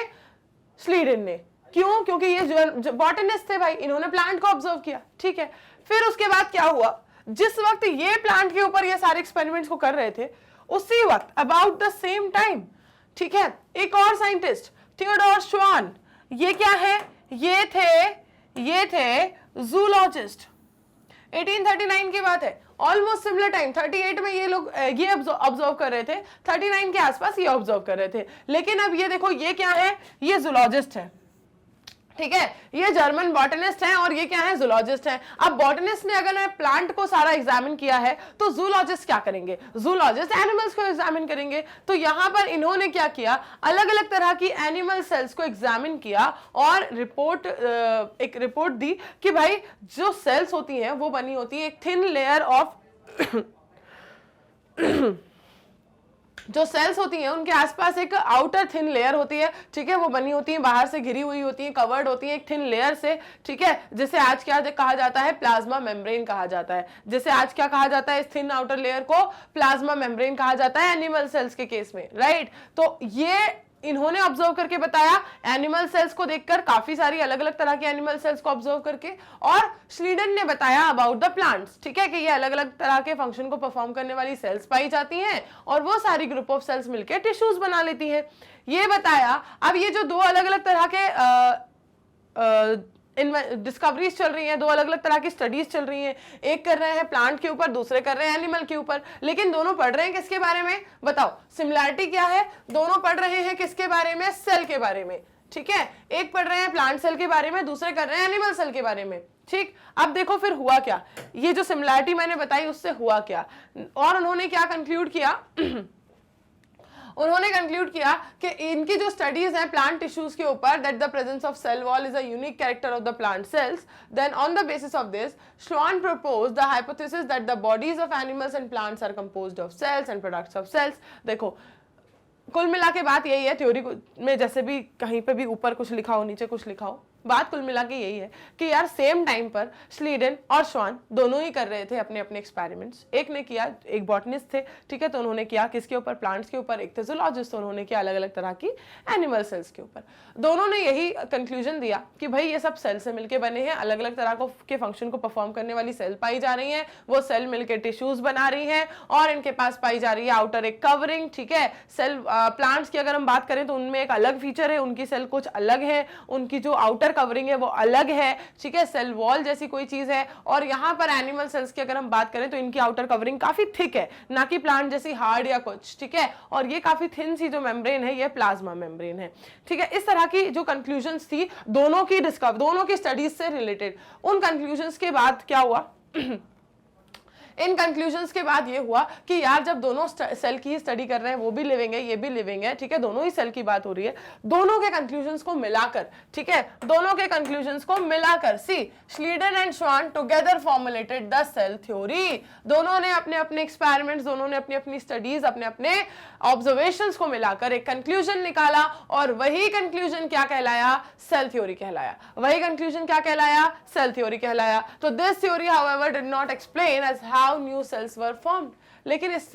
स्लीडन ने। क्यों, क्योंकि ये जो बॉटनिस्ट थे भाई, इन्होंने प्लांट को ऑब्जर्व किया, ठीक है। फिर उसके बाद क्या हुआ, जिस वक्त ये प्लांट के ऊपर ये सारे एक्सपेरिमेंट्स को कर रहे थे उसी वक्त अबाउट द सेम टाइम, ठीक है, एक और साइंटिस्ट थियोडोर श्वान, ये क्या है, ये थे जूलॉजिस्ट। 1839 की बात है, ऑलमोस्ट सिमिलर टाइम, 38 में ये लोग ये ऑब्जर्व कर रहे थे, 39 के आसपास ये ऑब्जर्व कर रहे थे। लेकिन अब ये देखो ये क्या है, ये जूलॉजिस्ट है, ठीक है, ये जर्मन बॉटनिस्ट हैं और ये क्या है, जूलॉजिस्ट हैं। अब बॉटनिस्ट ने अगर प्लांट को सारा एग्जामिन किया है तो जूलॉजिस्ट क्या करेंगे, जूलॉजिस्ट एनिमल्स को एग्जामिन करेंगे। तो यहां पर इन्होंने क्या किया, अलग अलग तरह की एनिमल सेल्स को एग्जामिन किया और एक रिपोर्ट दी कि भाई जो सेल्स होती हैं वो बनी होती है एक थिन लेयर ऑफ जो सेल्स होती हैं उनके आसपास एक आउटर थिन लेयर होती है, ठीक है, वो बनी होती है, बाहर से घिरी हुई होती है, कवर्ड होती है एक थिन लेयर से, ठीक है, जिसे आज क्या कहा जाता है, प्लाज्मा मेम्ब्रेन कहा जाता है। जिसे आज क्या कहा जाता है, इस थिन आउटर लेयर को प्लाज्मा मेम्ब्रेन कहा जाता है एनिमल सेल्स के केस में, राइट। तो ये इन्होंने ऑब्जर्व करके बताया एनिमल सेल्स को देखकर, काफी सारी अलग अलग तरह के एनिमल सेल्स को ऑब्जर्व करके, और श्लीडन ने बताया अबाउट द प्लांट्स, ठीक है, कि ये अलग अलग तरह के फंक्शन को परफॉर्म करने वाली सेल्स पाई जाती हैं और वो सारी ग्रुप ऑफ सेल्स मिलकर टिश्यूज बना लेती हैं, ये बताया। अब ये जो दो अलग अलग तरह के डिस्कवरीज चल रही हैं, दो अलग अलग तरह की स्टडीज चल रही हैं, एक कर रहे हैं प्लांट के ऊपर, दूसरे कर रहे हैं एनिमल के ऊपर, लेकिन दोनों पढ़ रहे हैं किसके बारे में, बताओ सिमिलैरिटी क्या है, दोनों पढ़ रहे हैं किसके बारे में, सेल के बारे में, ठीक है, एक पढ़ रहे हैं प्लांट सेल के बारे में, दूसरे कर रहे हैं एनिमल सेल के बारे में, ठीक। अब देखो फिर हुआ क्या, ये जो सिमिलैरिटी मैंने बताई उससे हुआ क्या, और उन्होंने क्या कंक्लूड किया उन्होंने कंक्लूड किया कि इनकी जो स्टडीज हैं प्लांट टिश्यूज के ऊपर, that the presence of cell wall is a unique character of the plant cells, then on the basis of this Schwann proposed the hypothesis that the bodies of animals and plants are composed of cells and products of cells। देखो कुल मिला के बात यही है, theory में जैसे भी कहीं पे भी ऊपर कुछ लिखा हो नीचे कुछ लिखा हो, बात कुल मिला के यही है कि यार सेम टाइम पर श्लीडन और श्वान दोनों ही कर रहे थे अपने अपने एक्सपेरिमेंट्स। एक ने किया, एक बॉटनिस्ट थे, ठीक है, तो उन्होंने किया किसके ऊपर, प्लांट्स के ऊपर, एक थे जूलॉजिस्ट, तो उन्होंने किया अलग अलग तरह की एनिमल सेल्स के ऊपर। दोनों ने यही कंक्लूजन दिया कि भाई ये सब सेल से मिलकर बने हैं, अलग अलग तरह के फंक्शन को परफॉर्म करने वाली सेल पाई जा रही हैं, वो सेल मिलकर टिश्यूज बना रही हैं और इनके पास पाई जा रही है आउटर एक कवरिंग, ठीक है। सेल प्लांट्स की अगर हम बात करें तो उनमें एक अलग फीचर है, उनकी सेल कुछ अलग है, उनकी जो आउटर कवरिंग है वो अलग है, ठीक है, सेल वॉल जैसी कोई चीज है। और यहां पर एनिमल सेल्स की अगर हम बात करें तो इनकी आउटर कवरिंग काफी थिक है, ना कि प्लांट जैसी हार्ड या कुछ, ठीक है, और ये काफी थिन सी जो मेम्ब्रेन है ये प्लाज्मा मेम्ब्रेन है, ठीक है। इस तरह की जो कंक्लूजन्स थी दोनों की स्टडीज से रिलेटेड, उन कंक्लूजन्स के बाद क्या हुआ इन कंक्लूजन्स के बाद ये हुआ कि यार जब दोनों सेल की स्टडी कर रहे हैं, वो भी लिविंग है ये भी लिविंग है, ठीक है, दोनों ही सेल की बात हो रही है, दोनों के कंक्लूजन्स को मिलाकर, ठीक है, दोनों के कंक्लूजन्स को मिलाकर C Schleiden and Schwann together formulated the cell theory. दोनों ने अपने अपने एक्सपेरिमेंट्स, दोनों ने अपनी अपनी स्टडीज, अपने अपने ऑब्जर्वेशंस को मिलाकर एक कंक्लूजन निकाला और वही कंक्लूजन क्या कहलाया, सेल थ्योरी कहलाया। वही कंक्लूजन क्या कहलाया, सेल थ्योरी कहलाया। तो this theory however did not explain as how new cells were formed. लेकिन इस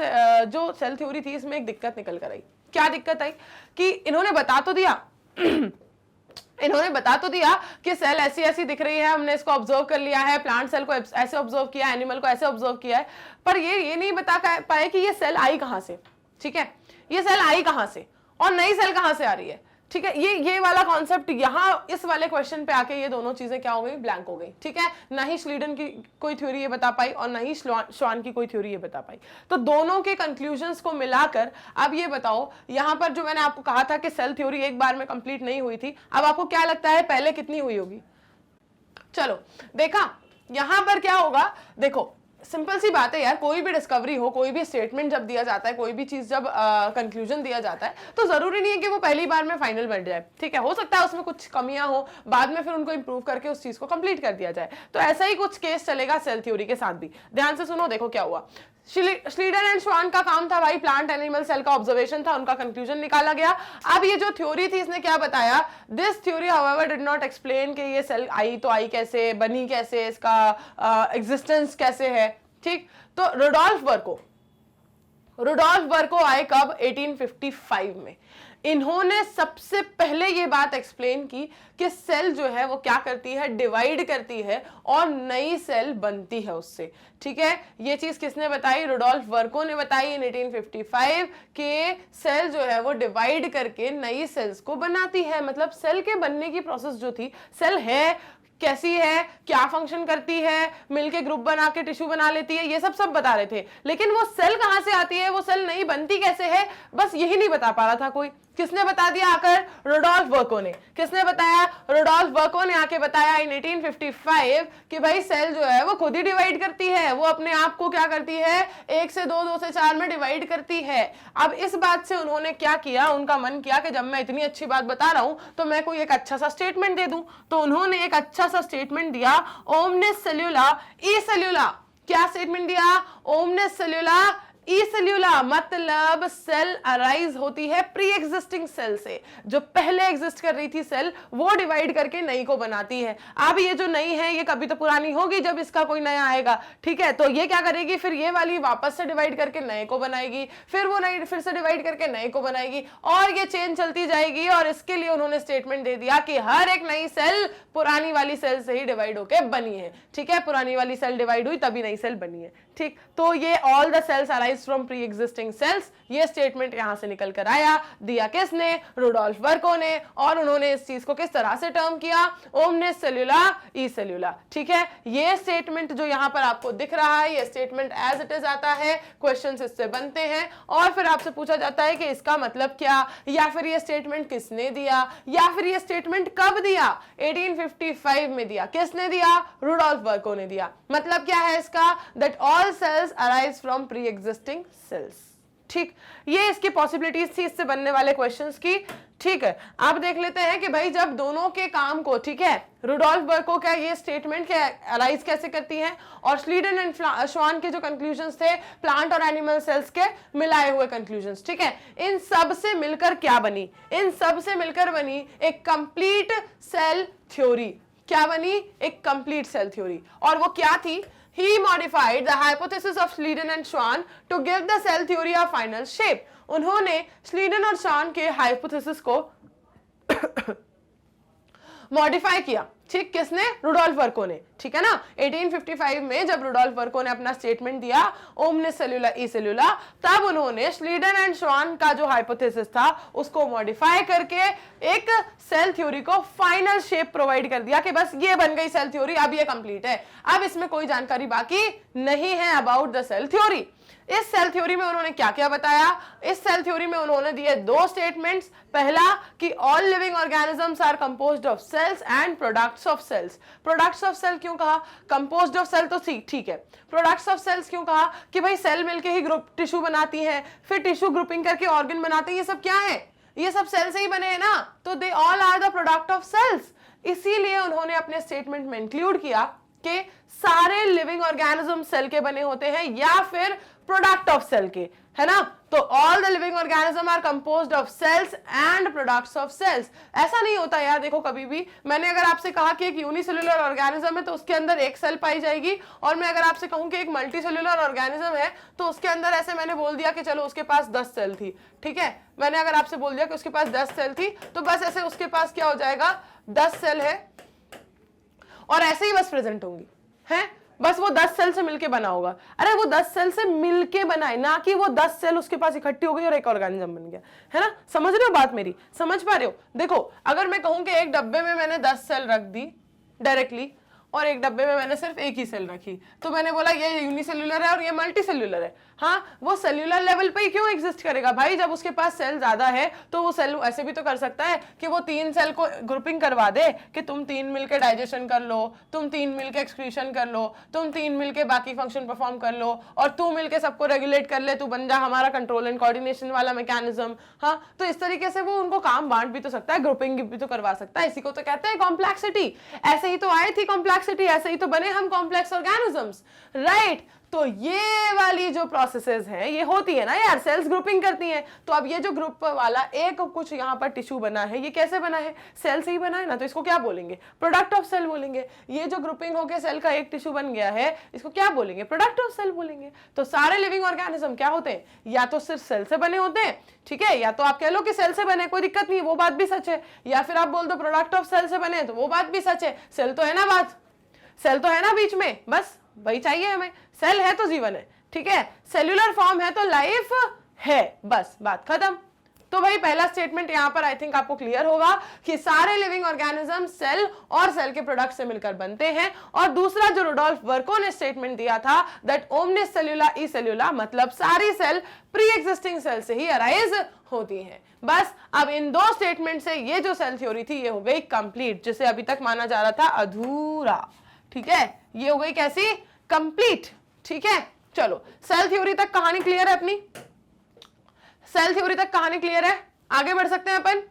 जो सेल थ्योरी थी इसमें एक दिक्कत निकल कर आई। क्या दिक्कत आई कि इन्होंने बता तो दिया इन्होंने बता तो दिया कि सेल ऐसी ऐसी दिख रही है, हमने इसको ऑब्जर्व कर लिया है, प्लांट सेल को ऐसे ऑब्जर्व किया, एनिमल को ऐसे ऑब्जर्व किया है, पर ये नहीं बता पाए कि ये सेल आई कहां से, ठीक है, ये सेल आई कहां से और नई सेल कहां से आ रही है, ठीक है। ये वाला कॉन्सेप्ट यहाँ इस वाले क्वेश्चन पे आके ये दोनों चीजें क्या हो गई, ब्लैंक हो गई, ठीक है। ना ही श्लीडन की कोई थ्योरी ये बता पाई और ना ही श्वान की कोई थ्योरी ये बता पाई। तो दोनों के कंक्लूजन्स को मिलाकर अब ये बताओ, यहाँ पर जो मैंने आपको कहा था कि सेल थ्योरी एक बार में कंप्लीट नहीं हुई थी, अब आपको क्या लगता है पहले कितनी हुई होगी। चलो देखा यहां पर क्या होगा, देखो सिंपल सी बात है यार, कोई भी डिस्कवरी हो, कोई भी स्टेटमेंट जब दिया जाता है, कोई भी चीज जब कंक्लूजन दिया जाता है, तो जरूरी नहीं है कि वो पहली बार में फाइनल बन जाए, ठीक है। हो सकता है उसमें कुछ कमियां हो, बाद में फिर उनको इंप्रूव करके उस चीज को कंप्लीट कर दिया जाए। तो ऐसा ही कुछ केस चलेगा सेल थ्योरी के साथ भी। ध्यान से सुनो, देखो क्या हुआ। श्लीडन एंड श्वान का काम था भाई, प्लांट एनिमल सेल का ऑब्जर्वेशन था, उनका कंक्लूजन निकाला गया। अब ये जो थ्योरी थी इसने क्या बताया, this theory however did not explain कि ये सेल आई तो आई कैसे, बनी कैसे, इसका एग्जिस्टेंस कैसे है, ठीक। तो रुडोल्फ बर्को आए कब, 1855 में। इन्होंने सबसे पहले ये बात एक्सप्लेन की कि सेल जो है वो क्या करती है, डिवाइड करती है और नई सेल बनती है उससे, ठीक है। ये चीज किसने बताई, रुडोल्फ बर्को ने बताई इन 1855 कि सेल जो है वो डिवाइड करके नई सेल्स को बनाती है। मतलब सेल के बनने की प्रोसेस जो थी, सेल है कैसी है, क्या फंक्शन करती है, मिलके ग्रुप बना के टिश्यू बना लेती है, ये सब बता रहे थे। लेकिन वो सेल कहां से आती है, वो सेल नहीं बनती कैसे है, बस यही नहीं बता पा रहा था कोई, किसने बता दिया आकर? रुडोल्फ वर्को ने। किसने बताया? रुडोल्फ वर्को ने आके बताया इन 1855 कि भाई सेल जो है वो खुद ही डिवाइड करती है, वो अपने आप को क्या करती है? 1 से 2, 2 से 4 में डिवाइड करती है। अब इस बात से उन्होंने क्या किया, उनका मन किया कि जब मैं इतनी अच्छी बात बता रहा हूं तो मैं कोई एक अच्छा सा स्टेटमेंट दे दूं। तो उन्होंने एक अच्छा सा स्टेटमेंट दिया, ओमनिस सेल्यूला ई सेल्यूला। क्या स्टेटमेंट दिया? ओमनिस सेल्यूला ई सेल्यूला, मतलब सेल अराइज होती है प्री एग्जिस्टिंग सेल से। जो पहले एग्जिस्ट कर रही थी सेल, वो डिवाइड करके नई को बनाती है। अब ये जो नई है ये कभी तो पुरानी होगी जब इसका कोई नया आएगा, ठीक है? तो ये क्या करेगी, फिर ये वाली वापस से डिवाइड करके नए को बनाएगी, फिर वो नई फिर से डिवाइड करके नए को बनाएगी, और ये चेन चलती जाएगी। और इसके लिए उन्होंने स्टेटमेंट दे दिया कि हर एक नई सेल पुरानी वाली सेल से ही डिवाइड होके बनी है, ठीक है? पुरानी वाली सेल डिवाइड हुई तभी नई सेल बनी है, ठीक? तो ये all the cells arise from pre existing cells, ये स्टेटमेंट यहां से निकल कर आया। दिया किसने? रुडोल्फ वर्को ने। और उन्होंने इस चीज को किस तरह से टर्म किया? ओमनिस सेल्यूला ई सेल्यूला, ठीक है? ये स्टेटमेंट जो यहां पर आपको दिख रहा है, ये स्टेटमेंट एज इट इज आता है, क्वेश्चंस इससे बनते हैं और फिर आपसे पूछा जाता है कि इसका मतलब क्या, या फिर ये स्टेटमेंट किसने दिया, या फिर ये स्टेटमेंट कब दिया? 1855 में दिया। किसने दिया? रुडोल्फ वर्को ने दिया। मतलब क्या है इसका? That all cells arise from pre existing cells, ठीक? ये इसकी पॉसिबिलिटीज थी इससे बनने वाले क्वेश्चंस की, ठीक है? आप देख लेते हैं कि भाई जब दोनों के काम को, ठीक है, रुडोल्फ वर्को का ये स्टेटमेंट के अराइज कैसे करती है, और स्लीडन एंड श्वान के जो कंक्लूजन्स थे प्लांट और एनिमल सेल्स के मिलाए हुए कंक्लूजन्स, ठीक है, इन सब से मिलकर क्या बनी? इन सब से मिलकर बनी एक कंप्लीट सेल थ्योरी। क्या बनी? एक कंप्लीट सेल थ्योरी। और वो क्या थी? He modified the hypothesis of Schleiden and Schwann to give the cell theory a final shape. उन्होंने Schleiden और Schwann के हाइपोथेसिस को मॉडिफाई किया, ठीक? किसने? रुडोल्फ वर्को ने, ठीक है ना? 1855 में जब रुडोल्फ वर्को ने अपना स्टेटमेंट दिया ओमनिस सेल्यूला ई सेल्यूला, तब उन्होंने श्लीडन एंड श्वान का जो हाइपोथेसिस था उसको मॉडिफाई करके एक सेल थ्योरी को फाइनल शेप प्रोवाइड कर दिया कि बस ये बन गई सेल थ्योरी, अब ये कंप्लीट है, अब इसमें कोई जानकारी बाकी नहीं है अबाउट द सेल थ्योरी। इस सेल थ्योरी में उन्होंने क्या क्या बताया? इस सेल थ्योरी में उन्होंने दिए 2 स्टेटमेंट्स। पहला कि all living organisms are composed of cells and products of cells. Products of cell क्यों कहा? कंपोज्ड ऑफ सेल तो ठीक है, प्रोडक्ट्स ऑफ सेल्स क्यों कहा? कि भाई सेल मिलके ही ग्रुप टिश्यू बनाती है, फिर टिश्यू ग्रुपिंग करके ऑर्गन बनाते हैं, ये सब क्या है? ये सब सेल से ही बने हैं ना, तो they all are the product of cells. इसीलिए उन्होंने अपने स्टेटमेंट में इंक्लूड किया कि सारे लिविंग ऑर्गेनिज्म सेल के बने होते हैं या फिर प्रोडक्ट ऑफ सेल के, है ना? तो all the living organism are composed of cells and products of cells. ऐसा नहीं होता यार, देखो कभी भी मैंने अगर आपसे कहा कि एक यूनिसेल्युलर ऑर्गेनिज्म है तो उसके अंदर एक सेल पाई जाएगी, और मैं अगर आपसे कहूं कि एक मल्टीसेल्युलर ऑर्गेनिज्म है तो उसके अंदर, ऐसे मैंने बोल दिया कि चलो उसके पास 10 सेल थी, ठीक है? मैंने अगर आपसे बोल दिया कि उसके पास 10 सेल थी तो बस ऐसे उसके पास क्या हो जाएगा? 10 सेल है और ऐसे ही बस प्रेजेंट होंगी, है? बस वो 10 सेल से मिलके बना होगा। अरे वो 10 सेल से मिलके बना है, ना कि वो 10 सेल उसके पास इकट्ठी हो गई और एक ऑर्गेनिज्म बन गया, है ना? समझ रहे हो बात मेरी? समझ पा रहे हो? देखो अगर मैं कहूं कि एक डब्बे में मैंने 10 सेल रख दी डायरेक्टली, और एक डब्बे में मैंने सिर्फ एक ही सेल रखी, तो मैंने बोला ये यूनिसेल्युलर है और ये मल्टीसेल्युलर है। हाँ, वो सेल्युलर लेवल पे ही क्यों एग्जिस्ट करेगा भाई? जब उसके पास सेल ज्यादा है तो वो सेल ऐसे भी तो कर सकता है कि वो 3 सेल को ग्रुपिंग करवा दे कि तुम 3 मिलके डाइजेशन कर लो, तुम 3 मिलके एक्सक्रीशन कर लो, तुम 3 मिलके बाकी फंक्शन परफॉर्म कर लो, और तू मिलके सबको रेगुलेट कर ले, तू बन जा हमारा कंट्रोल एंड कोऑर्डिनेशन वाला मैकेनिज्म। हाँ, तो इस तरीके से वो उनको काम बांट भी तो सकता है, ग्रुपिंग भी तो करवा सकता है। इसी को तो कहते हैं कॉम्प्लेक्सिटी। ऐसे ही तो आई थी कॉम्प्लेक्सिटी, ऐसे ही तो बने हम कॉम्प्लेक्स ऑर्गेनिजम्स, राइट? तो ये वाली जो प्रोसेसेस हैं ये होती है ना यार, सेल्स ग्रुपिंग करती हैं। तो अब ये जो ग्रुप वाला एक कुछ यहाँ पर टिश्यू बना है, ये कैसे बना है? सेल से ही बना है ना, तो इसको क्या बोलेंगे? प्रोडक्ट ऑफ सेल बोलेंगे। ये जो ग्रुपिंग होके सेल का एक टिश्यू बन गया है, इसको क्या बोलेंगे? प्रोडक्ट ऑफ सेल बोलेंगे। तो सारे लिविंग ऑर्गेनिज्म क्या होते हैं? या तो सिर्फ सेल से बने होते हैं, ठीक है, या तो आप कह लो कि सेल से बने, कोई दिक्कत नहीं, वो बात भी सच है, या फिर आप बोल दो प्रोडक्ट ऑफ सेल से बने, तो वो बात भी सच है। सेल तो है ना, बात सेल तो है ना बीच में, बस वही चाहिए हमें। सेल है तो जीवन है, ठीक है, सेल्यूलर फॉर्म है तो लाइफ है, बस बात खत्म। तो भाई पहला स्टेटमेंट यहाँ पर आई थिंक आपको क्लियर होगा कि सारे लिविंग ऑर्गेनिज्म सेल और सेल के प्रोडक्ट से मिलकर बनते हैं। और दूसरा जो रुडोल्फ वर्को ने स्टेटमेंट दिया था दैट ओमनिस सेल्यूला ई सेल्यूला, मतलब सारी सेल प्री एग्जिस्टिंग सेल से ही अराइज होती हैं। बस अब इन दो स्टेटमेंट से ये जो सेल थ्योरी थी ये हो गई कंप्लीट, जिसे अभी तक माना जा रहा था अधूरा। ठीक है, ये हो गई कैसी? कंप्लीट। ठीक है, चलो सेल थ्योरी तक कहानी क्लियर है अपनी, सेल थ्योरी तक कहानी क्लियर है, आगे बढ़ सकते हैं अपन।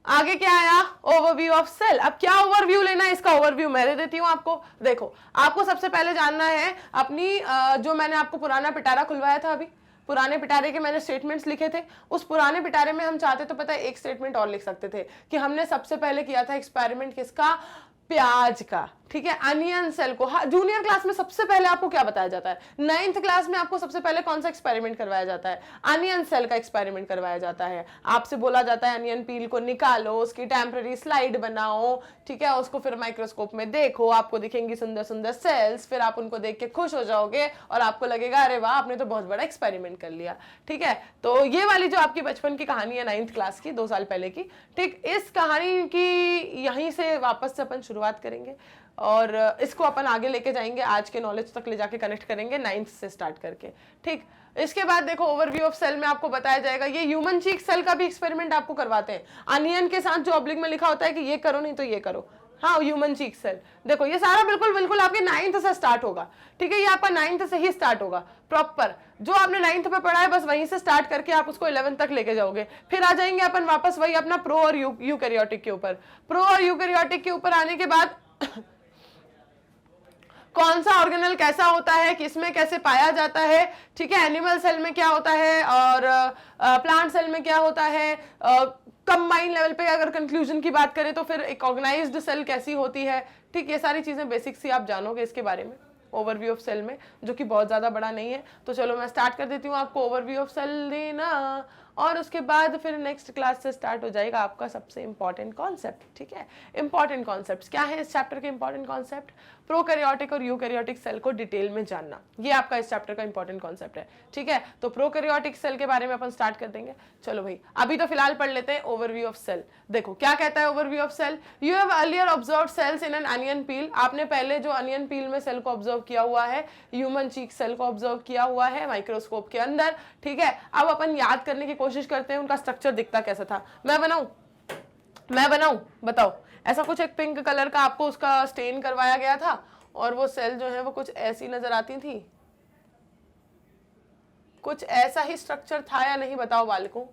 आगे क्या आया? Overview of cell. अब क्या ओवरव्यू लेना है, इसका ओवरव्यू मैं दे देती हूं आपको। देखो, आपको सबसे पहले जानना है अपनी जो मैंने आपको पुराना पिटारा खुलवाया था, अभी पुराने पिटारे के मैंने स्टेटमेंट्स लिखे थे, उस पुराने पिटारे में हम चाहते तो पता है एक स्टेटमेंट और लिख सकते थे कि हमने सबसे पहले किया था एक्सपेरिमेंट किसका? प्याज का। ठीक है, अनियन सेल को। हाँ, जूनियर क्लास में सबसे पहले आपको क्या बताया जाता है? 9th क्लास में आपको सबसे पहले कौन सा एक्सपेरिमेंट करवाया जाता है? अनियन सेल का एक्सपेरिमेंट करवाया जाता है। आपसे बोला जाता है अनियन पील को निकालो, उसकी टेम्पररी स्लाइड बनाओ, ठीक है, उसको फिर माइक्रोस्कोप में देखो, आपको दिखेंगी सुंदर सुंदर सेल्स, फिर आप उनको देख के खुश हो जाओगे और आपको लगेगा अरे वाह, आपने तो बहुत बड़ा एक्सपेरिमेंट कर लिया। ठीक है, तो ये वाली जो आपकी बचपन की कहानी है 9th क्लास की, 2 साल पहले की, ठीक, इस कहानी की यहीं से वापस से अपन शुरुआत करेंगे और इसको अपन आगे लेके जाएंगे, आज के नॉलेज तक ले जाके कनेक्ट करेंगे 9th से स्टार्ट करके। ठीक, इसके बाद देखो ओवरव्यू ऑफ सेल में आपको बताया जाएगा, ये ह्यूमन चीक सेल का भी एक्सपेरिमेंट आपको करवाते हैं, अनियन के साथ जो ऑब्लिक में लिखा होता है कि ये करो नहीं तो ये करो। हाँ, ह्यूमन चीक सेल, देखो ये सारा बिल्कुल बिल्कुल आपके 9th से स्टार्ट होगा। ठीक है, ये आपका 9th से ही स्टार्ट होगा प्रॉपर, जो आपने 9th पे पढ़ा है बस वहीं से स्टार्ट करके आप उसको 11th तक लेके जाओगे। फिर आ जाएंगे अपन वापस वही अपना प्रो और यूकैरियोटिक के ऊपर। प्रो और यूकैरियोटिक के ऊपर आने के बाद कौन सा ऑर्गेनल कैसा होता है, किसमें कैसे पाया जाता है, ठीक है, एनिमल सेल में क्या होता है और प्लांट सेल में क्या होता है, कंबाइन लेवल पे अगर कंक्लूजन की बात करें तो फिर एक ऑर्गेनाइज्ड सेल कैसी होती है। ठीक, ये सारी चीजें बेसिक सी आप जानोगे इसके बारे में ओवरव्यू ऑफ सेल में, जो कि बहुत ज्यादा बड़ा नहीं है। तो चलो मैं स्टार्ट कर देती हूँ आपको ओवरव्यू ऑफ सेल देना, और उसके बाद फिर नेक्स्ट क्लास से स्टार्ट हो जाएगा आपका सबसे इंपॉर्टेंट कॉन्सेप्ट। ठीक है, इंपॉर्टेंट कॉन्सेप्ट्स क्या है इस चैप्टर के? इंपॉर्टेंट कॉन्सेप्ट प्रोकैरियोटिक और यूकैरियोटिक सेल को डिटेल में जानना, ये आपका इस चैप्टर का इंपॉर्टेंट कॉन्सेप्ट है। ठीक है, तो प्रोकैरियोटिक सेल के बारे में अपन स्टार्ट कर देंगे। चलो भाई, अभी तो फिलहाल पढ़ लेते हैं ओवरव्यू ऑफ सेल। देखो क्या कहता है overview of cell. You have earlier observed cells in an onion peel, आपने पहले जो अनियन पील में सेल को ऑब्जर्व किया हुआ है, ह्यूमन चीक सेल को ऑब्जर्व किया हुआ है माइक्रोस्कोप के अंदर। ठीक है, अब अपन याद करने की कोशिश करते हैं उनका स्ट्रक्चर दिखता कैसा था। मैं बनाऊं, बताओ। ऐसा कुछ एक पिंक कलर का आपको उसका स्टेन करवाया गया था और वो सेल जो है वो कुछ ऐसी नजर आती थी, कुछ ऐसा ही स्ट्रक्चर था या नहीं, बताओ बालकों।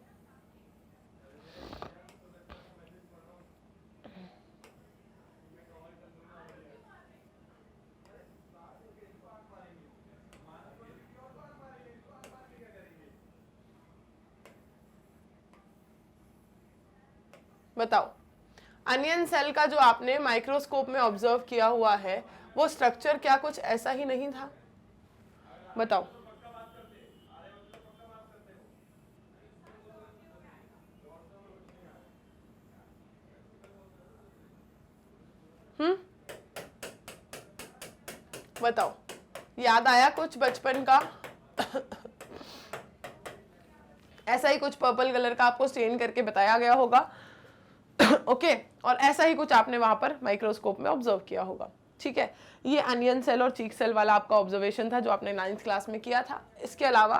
बताओ, अनियन सेल का जो आपने माइक्रोस्कोप में ऑब्जर्व किया हुआ है वो स्ट्रक्चर क्या कुछ ऐसा ही नहीं था? बताओ। बताओ, याद आया कुछ बचपन का? ऐसा ही कुछ पर्पल कलर का आपको स्टेन करके बताया गया होगा। ओके, और ऐसा ही कुछ आपने वहां पर माइक्रोस्कोप में ऑब्जर्व किया होगा। ठीक है, ये अनियन सेल और चीक सेल वाला आपका ऑब्जर्वेशन था जो आपने 9th क्लास में किया था। इसके अलावा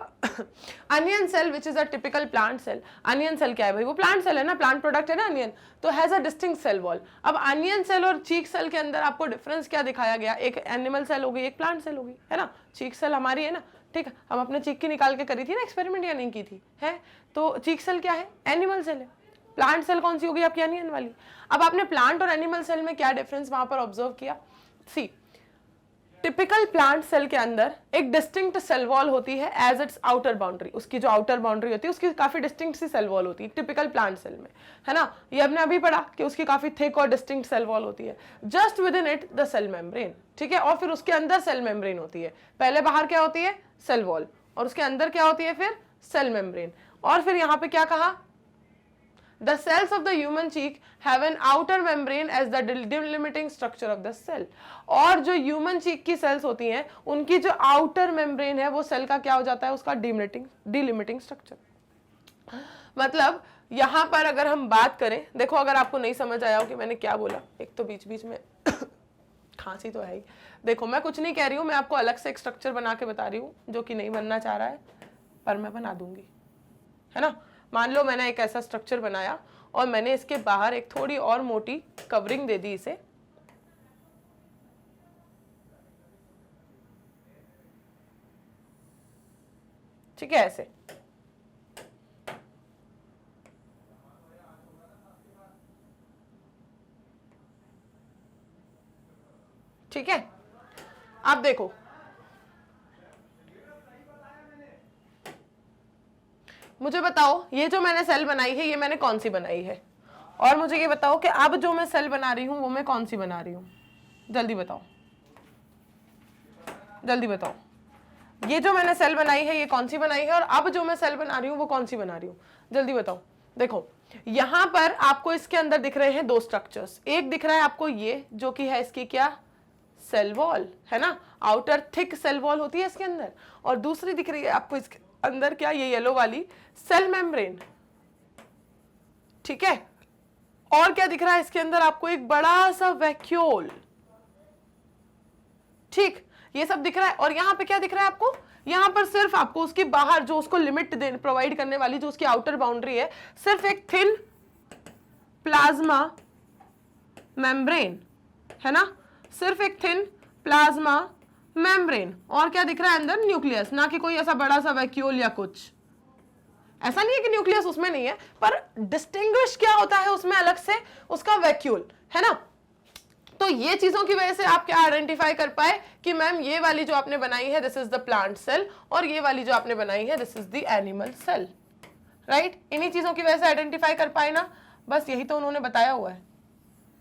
onion cell which is a typical plant cell, onion cell क्या है भाई? वो प्लांट सेल है ना, प्लांट प्रोडक्ट है ना अनियन, तो has a distinct cell wall. अब अनियन सेल और चीक सेल के अंदर आपको डिफरेंस क्या दिखाया गया? एक एनिमल सेल होगी, एक प्लांट सेल होगी, है ना। चीक सेल हमारी है ना, ठीक है, हम अपने चीक की निकाल के करी थी ना एक्सपेरिमेंट, या नहीं की थी? है, तो चीक सेल क्या है? एनिमल सेल है। प्लांट सेल कौन सी होगी आपकी? अनियन वाली। अब आपने प्लांट और एनिमल सेल में क्या डिफरेंस वहां पर ऑब्जर्व किया? सी, टिपिकल प्लांट सेल के अंदर एक डिस्टिंक्ट सेल वॉल होती है एज इट्स आउटर बाउंड्री, उसकी जो आउटर बाउंड्री होती है उसकी काफी डिस्टिंक्ट सी सेल वॉल होती है टिपिकल प्लांट सेल में, है ना। ये हमने अभी पढ़ा कि उसकी काफी थिक और डिस्टिंक्ट सेल वॉल होती है। Just within it the cell membrane, ठीक है, और फिर उसके अंदर सेल मेम्ब्रेन होती है। पहले बाहर क्या होती है? सेल वॉल, और उसके अंदर क्या होती है? फिर सेल मेम्ब्रेन। और फिर यहाँ पे क्या कहा? The cells of the human cheek have an outer membrane as the delimiting structure of the cell. और जो ह्यूमन चीक की सेल्स होती हैं उनकी जो आउटर मेम्ब्रेन है वो सेल का क्या हो जाता है? उसका डिलिमिटिंग स्ट्रक्चर। मतलब यहां पर अगर हम बात करें, देखो अगर आपको नहीं समझ आया हो कि मैंने क्या बोला, एक तो बीच बीच में खांसी तो है ही। देखो मैं कुछ नहीं कह रही हूं, मैं आपको अलग से एक स्ट्रक्चर बना के बता रही हूं जो कि नहीं बनना चाह रहा है, पर मैं बना दूंगी, है ना। मान लो मैंने एक ऐसा स्ट्रक्चर बनाया और मैंने इसके बाहर एक थोड़ी और मोटी कवरिंग दे दी इसे, ठीक है, ऐसे। ठीक है, आप देखो मुझे बताओ ये जो मैंने सेल बनाई है ये मैंने कौन सी बनाई है, और मुझे ये बताओ कि अब जो मैं सेल बना रही हूं वो मैं कौन सी बना रही हूं, जल्दी बताओ, जल्दी बताओ। ये जो मैंने सेल बनाई है ये कौन सी बनाई है, और अब जो मैं सेल बना रही हूं वो कौन सी बना रही हूं, जल्दी बताओ। देखो यहां पर आपको इसके अंदर दिख रहे हैं दो स्ट्रक्चर्स, एक दिख रहा है आपको ये जो कि है इसकी क्या, सेल वॉल, है ना, आउटर थिक सेल वॉल होती है इसके अंदर, और दूसरी दिख रही है आपको इसके अंदर क्या, ये येलो वाली सेल मेम्ब्रेन, ठीक है। और क्या दिख रहा है इसके अंदर आपको, एक बड़ा सा वैक्यूल, ठीक, ये सब दिख रहा है। और यहां पे क्या दिख रहा है आपको, यहां पर सिर्फ आपको उसके बाहर जो उसको लिमिट प्रोवाइड करने वाली जो उसकी आउटर बाउंड्री है, सिर्फ एक थिन प्लाज्मा मेम्ब्रेन, है ना, सिर्फ एक थिन प्लाज्मा मेम्ब्रेन। और क्या दिख रहा है अंदर, न्यूक्लियस, ना कि कोई ऐसा बड़ा सा वैक्यूल या कुछ, ऐसा नहीं है कि न्यूक्लियस उसमें नहीं है, पर डिस्टिंग्विश क्या होता है उसमें अलग से, उसका वैक्यूल, है ना। तो ये चीजों की वजह से आप क्या आइडेंटिफाई कर पाए कि मैम ये वाली जो आपने बनाई है this is the plant cell, और ये वाली जो आपने बनाई है this is the animal cell, right. इन्हीं चीजों की वजह से आइडेंटिफाई कर पाए ना, बस यही तो उन्होंने बताया हुआ है,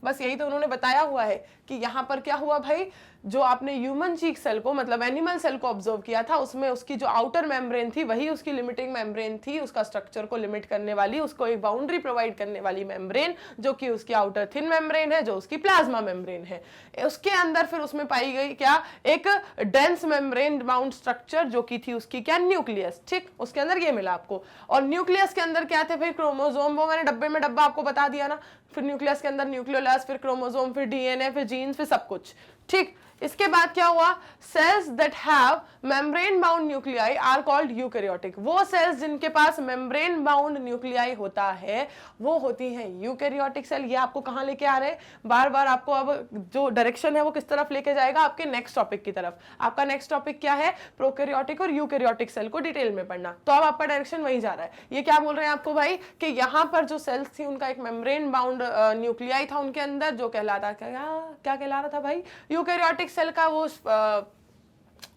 बस यही तो उन्होंने बताया हुआ है कि यहां पर क्या हुआ भाई, जो आपने ह्यूमन चीक सेल को मतलब एनिमल सेल को ऑब्जर्व किया था, उसमें उसकी जो आउटर मेम्ब्रेन थी वही उसकी लिमिटिंग मेम्ब्रेन थी, उसका स्ट्रक्चर को लिमिट करने वाली, उसको एक बाउंड्री प्रोवाइड करने वाली मेम्ब्रेन, जो कि उसकी आउटर थिन मेम्ब्रेन है, जो उसकी प्लाज्मा मेम्ब्रेन है। उसके अंदर फिर उसमें पाई गई क्या, एक डेंस मेम्ब्रेन बाउंड स्ट्रक्चर जो कि थी उसकी क्या, न्यूक्लियस, ठीक, उसके अंदर ये मिला आपको। और न्यूक्लियस के अंदर क्या थे भाई, क्रोमोसोम, वो मैंने डब्बे में डब्बा आपको बता दिया ना, फिर न्यूक्लियस के अंदर न्यूक्लियोलस, फिर क्रोमोसोम, फिर डीएनए, फिर जीन्स, फिर सब कुछ, ठीक। इसके बाद क्या हुआ, cells that have membrane bound nuclei are called eukaryotic. वो सेल्स जिनके पास मेम्ब्रेन बाउंड न्यूक्लियाई होता है वो होती हैं यूकैरियोटिक सेल। ये आपको कहां लेके आ रहे हैं, बार बार आपको अब जो डायरेक्शन है वो किस तरफ लेके जाएगा, आपके नेक्स्ट टॉपिक की तरफ। आपका नेक्स्ट टॉपिक क्या है, प्रोकैरियोटिक और यूकैरियोटिक सेल को डिटेल में पढ़ना, तो अब आपका डायरेक्शन वही जा रहा है। ये क्या बोल रहे हैं आपको भाई कि यहां पर जो सेल्स थी उनका एक मेम्ब्रेन बाउंड न्यूक्लियाई था उनके अंदर, जो कहलाता क्या कहला रहा था भाई, यूकैरियोटिक सेल का वो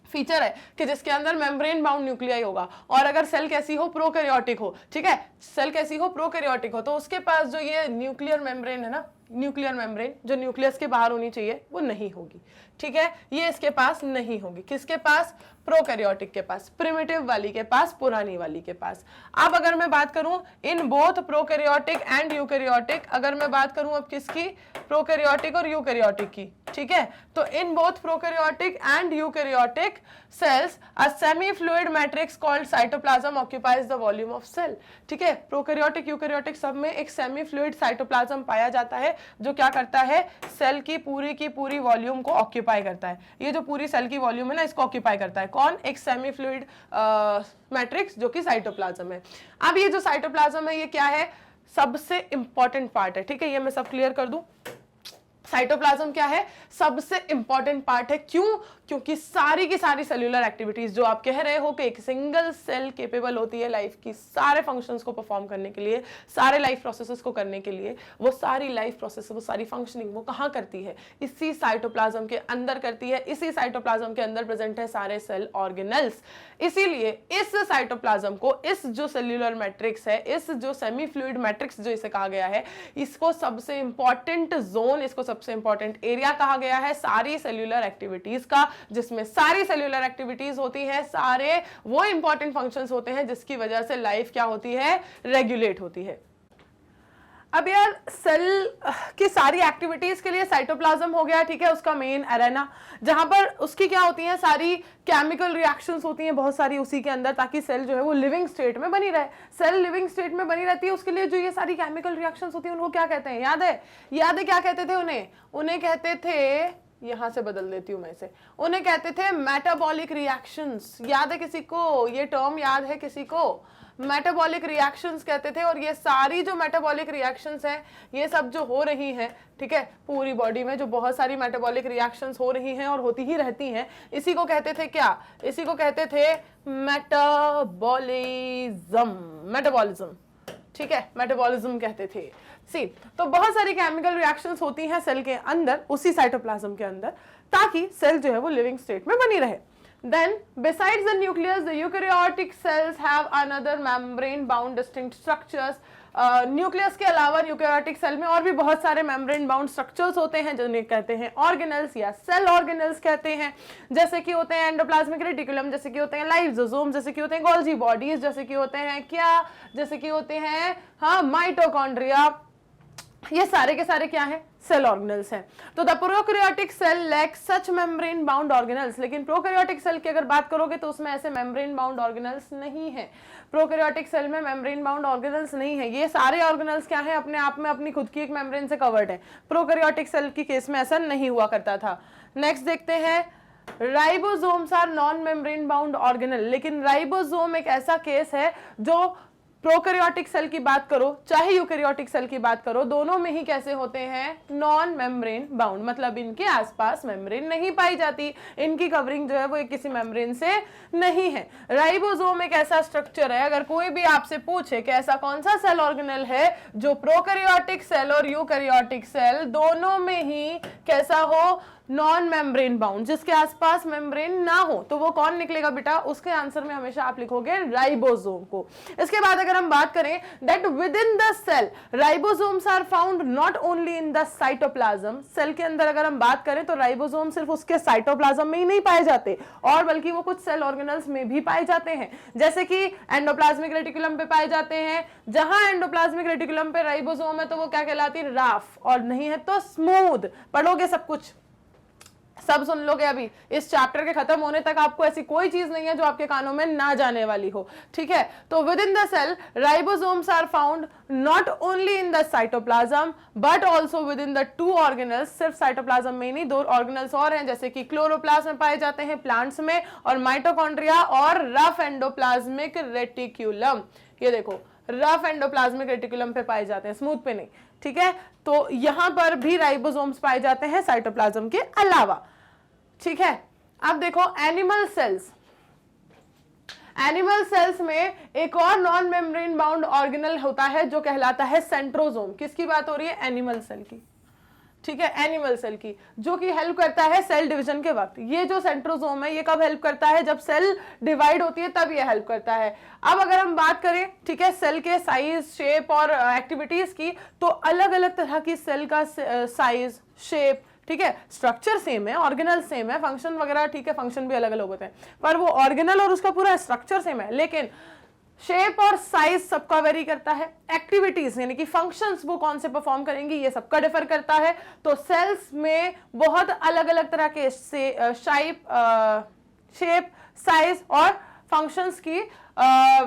फीचर है कि जिसके अंदर मेम्ब्रेन बाउंड न्यूक्लियाई होगा। और अगर सेल कैसी हो, प्रोकैरियोटिक हो, ठीक है, सेल कैसी हो, प्रोकैरियोटिक हो, तो उसके पास जो ये न्यूक्लियर मेम्ब्रेन है ना, न्यूक्लियर मेम्ब्रेन जो न्यूक्लियस के बाहर होनी चाहिए वो नहीं होगी, ठीक है, ये इसके पास नहीं होगी। किसके पास, प्रोकैरियोटिक के पास, प्रिमिटिव वाली के पास, पुरानी वाली के पास। अब अगर मैं बात करूं इन बोथ प्रोकैरियोटिक एंड यूकैरियोटिक, अगर मैं बात करूं अब किसकी, प्रोकैरियोटिक और यूकैरियोटिक की, ठीक है, तो in both prokaryotic and eukaryotic cells a semi fluid matrix called cytoplasm occupies the volume of cell, ठीक है। प्रोकैरियोटिक यूकैरियोटिक सब में एक सेमी फ्लूइड साइटोप्लाज्म पाया जाता है जो क्या करता है, सेल की पूरी वॉल्यूम को ऑक्यूपाई करता है। ये जो पूरी सेल की वॉल्यूम है ना, इसको ऑक्यूपाई करता है कौन, एक सेमी फ्लूइड मैट्रिक्स जो कि साइटोप्लाज्म है। अब ये जो साइटोप्लाज्म है ये क्या है, सबसे इंपॉर्टेंट पार्ट है, ठीक है, ये मैं सब क्लियर कर दूं। साइटोप्लाज्म क्या है, सबसे इंपॉर्टेंट पार्ट है, क्यों, क्योंकि सारी की सारी सेल्यूलर एक्टिविटीज जो आप कह रहे हो कि एक सिंगल सेल केपेबल होती है लाइफ की सारे फंक्शंस को परफॉर्म करने के लिए, सारे लाइफ प्रोसेसेस को करने के लिए, वो सारी लाइफ प्रोसेस, वो सारी फंक्शनिंग वो कहाँ करती है, इसी साइटोप्लाज्म के अंदर करती है। इसी साइटोप्लाज्म के अंदर प्रेजेंट है सारे सेल ऑर्गेनल्स। इसीलिए इस साइटोप्लाज्म को, इस जो सेल्यूलर मैट्रिक्स है, इस जो सेमी फ्लूइड मैट्रिक्स जो इसे कहा गया है, इसको सबसे इंपॉर्टेंट जोन, इसको सबसे इंपॉर्टेंट एरिया कहा गया है सारी सेल्यूलर एक्टिविटीज का, जिसमें सारी सेल्यूलर एक्टिविटीज होती है, सारे वो इंपॉर्टेंट फंक्शंस होते हैं जिसकी वजह से लाइफ क्या होती है, रेगुलेट होती है। अब यार सेल की सारी एक्टिविटीज के लिए साइटोप्लाज्म हो गया, ठीक है, उसका मेन एरेना, जहां पर उसकी क्या होती है, सारी केमिकल रिएक्शंस होती हैं बहुत सारी उसी के अंदर, ताकि सेल जो है वो लिविंग स्टेट में बनी रहे। सेल लिविंग स्टेट में बनी रहती है, उसके लिए जो ये सारी केमिकल रिएक्शंस होती हैं उनको क्या कहते हैं, याद है क्या कहते थे उन्हें कहते थे, यहां से बदल देती हूं मैं इसे, उन्हें कहते थे मेटाबॉलिक रिएक्शंस। याद है किसी को ये टर्म, याद है किसी को? मेटाबॉलिक रिएक्शंस कहते थे। और ये सारी जो मेटाबॉलिक रिएक्शंस हैं, ये सब जो हो रही हैं, ठीक है, पूरी बॉडी में जो बहुत सारी मेटाबॉलिक रिएक्शंस हो रही हैं और होती ही रहती हैं, इसी को कहते थे क्या? इसी को कहते थे मेटाबॉलिज्म, ठीक है, मेटाबॉलिज्म कहते थे। सी, तो बहुत सारी केमिकल रिएक्शंस होती हैं सेल के अंदर, उसी साइटोप्लाज्म के अंदर, ताकि सेल जो है वो लिविंग स्टेट में बनी रहे। Then, besides the nucleus, the eukaryotic cells have another membrane-bound distinct structures. Nucleus के अलावा यूकैरियोटिक सेल में और भी बहुत सारे मेम्ब्रेन बाउंड स्ट्रक्चर्स होते हैं, जिन्हें कहते हैं ऑर्गेनल्स या सेल ऑर्गेनल्स कहते हैं। जैसे कि होते हैं एंडोप्लाज्मिक रेटिकुलम, जैसे कि होते हैं लाइसोसोम, जैसे कि होते हैं गोल्गी बॉडीज, जैसे कि होते हैं क्या, जैसे कि होते हैं हाँ माइटोकॉन्ड्रिया। ये सारे के सारे क्या है? सेल ऑर्गेनल्स हैं। तो the prokaryotic cell lack such membrane bound organelles. लेकिन प्रोकैरियोटिक सेल की अगर बात करोगे तो उसमें ऐसे मेम्ब्रेन बाउंड ऑर्गेनल्स नहीं है। प्रोकैरियोटिक सेल में मेम्ब्रेन बाउंड ऑर्गेनल्स नहीं है। ये सारे ऑर्गेनल्स क्या है? अपने आप में अपनी खुद की एक मेम्ब्रेन से कवर्ड है। प्रोकैरियोटिक सेल की केस में ऐसा नहीं हुआ करता था। नेक्स्ट देखते हैं, ribosomes are non membrane bound organelle. लेकिन राइबोसोम एक ऐसा केस है जो प्रोकैरियोटिक सेल की बात करो चाहे यूकैरियोटिक सेल की बात करो, दोनों में ही कैसे होते हैं? नॉन मेम्ब्रेन बाउंड, मतलब इनके आसपास मेम्ब्रेन नहीं पाई जाती, इनकी कवरिंग जो है वो किसी मेम्ब्रेन से नहीं है। राइबोसोम एक ऐसा स्ट्रक्चर है, अगर कोई भी आपसे पूछे कि ऐसा कौन सा सेल ऑर्गेनल है जो प्रोकैरियोटिक सेल और यूकैरियोटिक सेल दोनों में ही कैसा हो? नॉन मेम्ब्रेन बाउंड, जिसके आसपास मेम्ब्रेन ना हो, तो वो कौन निकलेगा बेटा? उसके आंसर में हमेशा आप लिखोगे राइबोसोम को। इसके बाद अगर हम बात करें that within the cell ribosomes are found not only in the cytoplasm. Cell के अंदर अगर हम बात करें तो राइबोसोम सिर्फ उसके साइटोप्लाज्म में ही नहीं पाए जाते, और बल्कि वो कुछ सेल ऑर्गेनल्स में भी पाए जाते हैं, जैसे कि एंडोप्लाज्मिक रेटिकुलम पे पाए जाते हैं। जहां एंडोप्लाज्मिक रेटिकुलम पे राइबोसोम है तो वो क्या कहलाती है? राफ, और नहीं है तो स्मूथ। पढ़ोगे सब कुछ, सब सुन लोगे। अभी इस चैप्टर के खत्म होने तक आपको ऐसी कोई चीज नहीं है जो आपके कानों में ना जाने वाली हो, ठीक है। तो within the cell ribosomes are found not only in the cytoplasm but also within the two organelles. सिर्फ साइटोप्लाज्म में नहीं, दो ऑर्गेनल्स और हैं, जैसे कि क्लोरोप्लास्ट में पाए जाते हैं प्लांट्स में, और माइटोकॉन्ड्रिया और रफ एंडोप्लाज्मिक रेटिक्यूलम। ये देखो, रफ एंडोप्लाज्मिक रेटिकुलम पे पाए जाते हैं, स्मूथ पे नहीं, ठीक है। तो यहां पर भी राइबोसोम्स पाए जाते हैं साइटोप्लाज्म के अलावा, ठीक है। अब देखो एनिमल सेल्स, एनिमल सेल्स में एक और नॉन मेम्ब्रेन बाउंड ऑर्गेनल होता है जो कहलाता है सेंट्रोसोम। किसकी बात हो रही है? एनिमल सेल की, ठीक है, एनिमल सेल की, जो कि हेल्प करता है सेल डिवीजन के वक्त। ये जो सेंट्रोसोम है ये कब हेल्प करता है? जब सेल डिवाइड होती है तब ये हेल्प करता है। अब अगर हम बात करें, ठीक है, सेल के साइज, शेप और एक्टिविटीज की, तो अलग अलग तरह की सेल का साइज, शेप, ठीक है, स्ट्रक्चर सेम है, ऑर्गेनल सेम है, फंक्शन वगैरह, ठीक है, फंक्शन भी अलग अलग होते हैं, पर वो ऑर्गेनल और उसका पूरा स्ट्रक्चर सेम है, लेकिन शेप और साइज सबका वेरी करता है। एक्टिविटीज यानी कि फंक्शंस वो कौन से परफॉर्म करेंगी ये सबका डिफर करता है। तो सेल्स में बहुत अलग अलग तरह के शेप, साइज और फंक्शंस की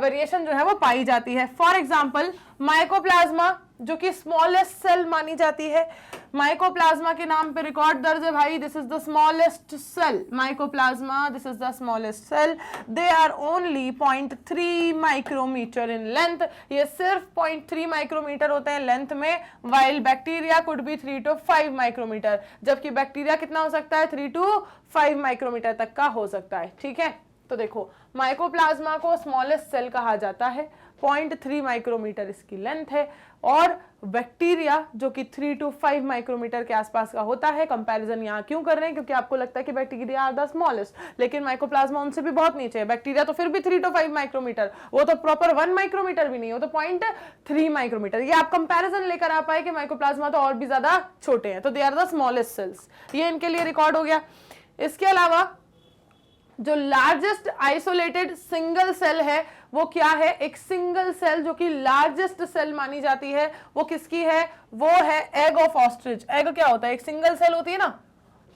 वेरिएशन जो है वो पाई जाती है। फॉर एग्जांपल माइकोप्लाज्मा, जो कि स्मॉलेस्ट सेल मानी जाती है, माइकोप्लाज्मा के नाम पे रिकॉर्ड दर्ज है भाई। This is the smallest cell, mycoplasma, this is the smallest cell. They are only 0.3 micrometer in length. ये सिर्फ 0.3 माइक्रोमीटर होते हैं लेंथ में, while bacteria could be 3 to 5 micrometer, जबकि बैक्टीरिया कितना हो सकता है? 3 to 5 माइक्रोमीटर तक का हो सकता है, ठीक है। तो देखो, माइकोप्लाज्मा को स्मॉलेस्ट सेल कहा जाता है, 0.3 माइक्रोमीटर इसकी लेंथ है, और बैक्टीरिया जो कि 3 to 5 माइक्रोमीटर के आसपास का होता है। कंपैरिजन यहाँ क्यों कर रहे हैं? क्योंकि आपको लगता है कि बैक्टीरिया आर द स्मॉलेस्ट, लेकिन माइकोप्लाज्मा उनसे भी बहुत नीचे है। बैक्टीरिया तो फिर भी 3 to 5 माइक्रोमीटर, वो तो प्रॉपर 1 माइक्रोमीटर भी नहीं, वो तो 0.3 माइक्रोमीटर। ये आप कंपैरिजन लेकर आ पाए कि माइकोप्लाज्मा तो और भी ज्यादा छोटे हैं, तो they are the smallest cells. ये इनके लिए रिकॉर्ड हो गया। इसके अलावा जो लार्जेस्ट आइसोलेटेड सिंगल सेल है वो क्या है, एक सिंगल सेल जो कि लार्जेस्ट सेल मानी जाती है, वो किसकी है, वो है एग ऑफ ऑस्ट्रिच। एग क्या होता है, एक सिंगल सेल होती है ना,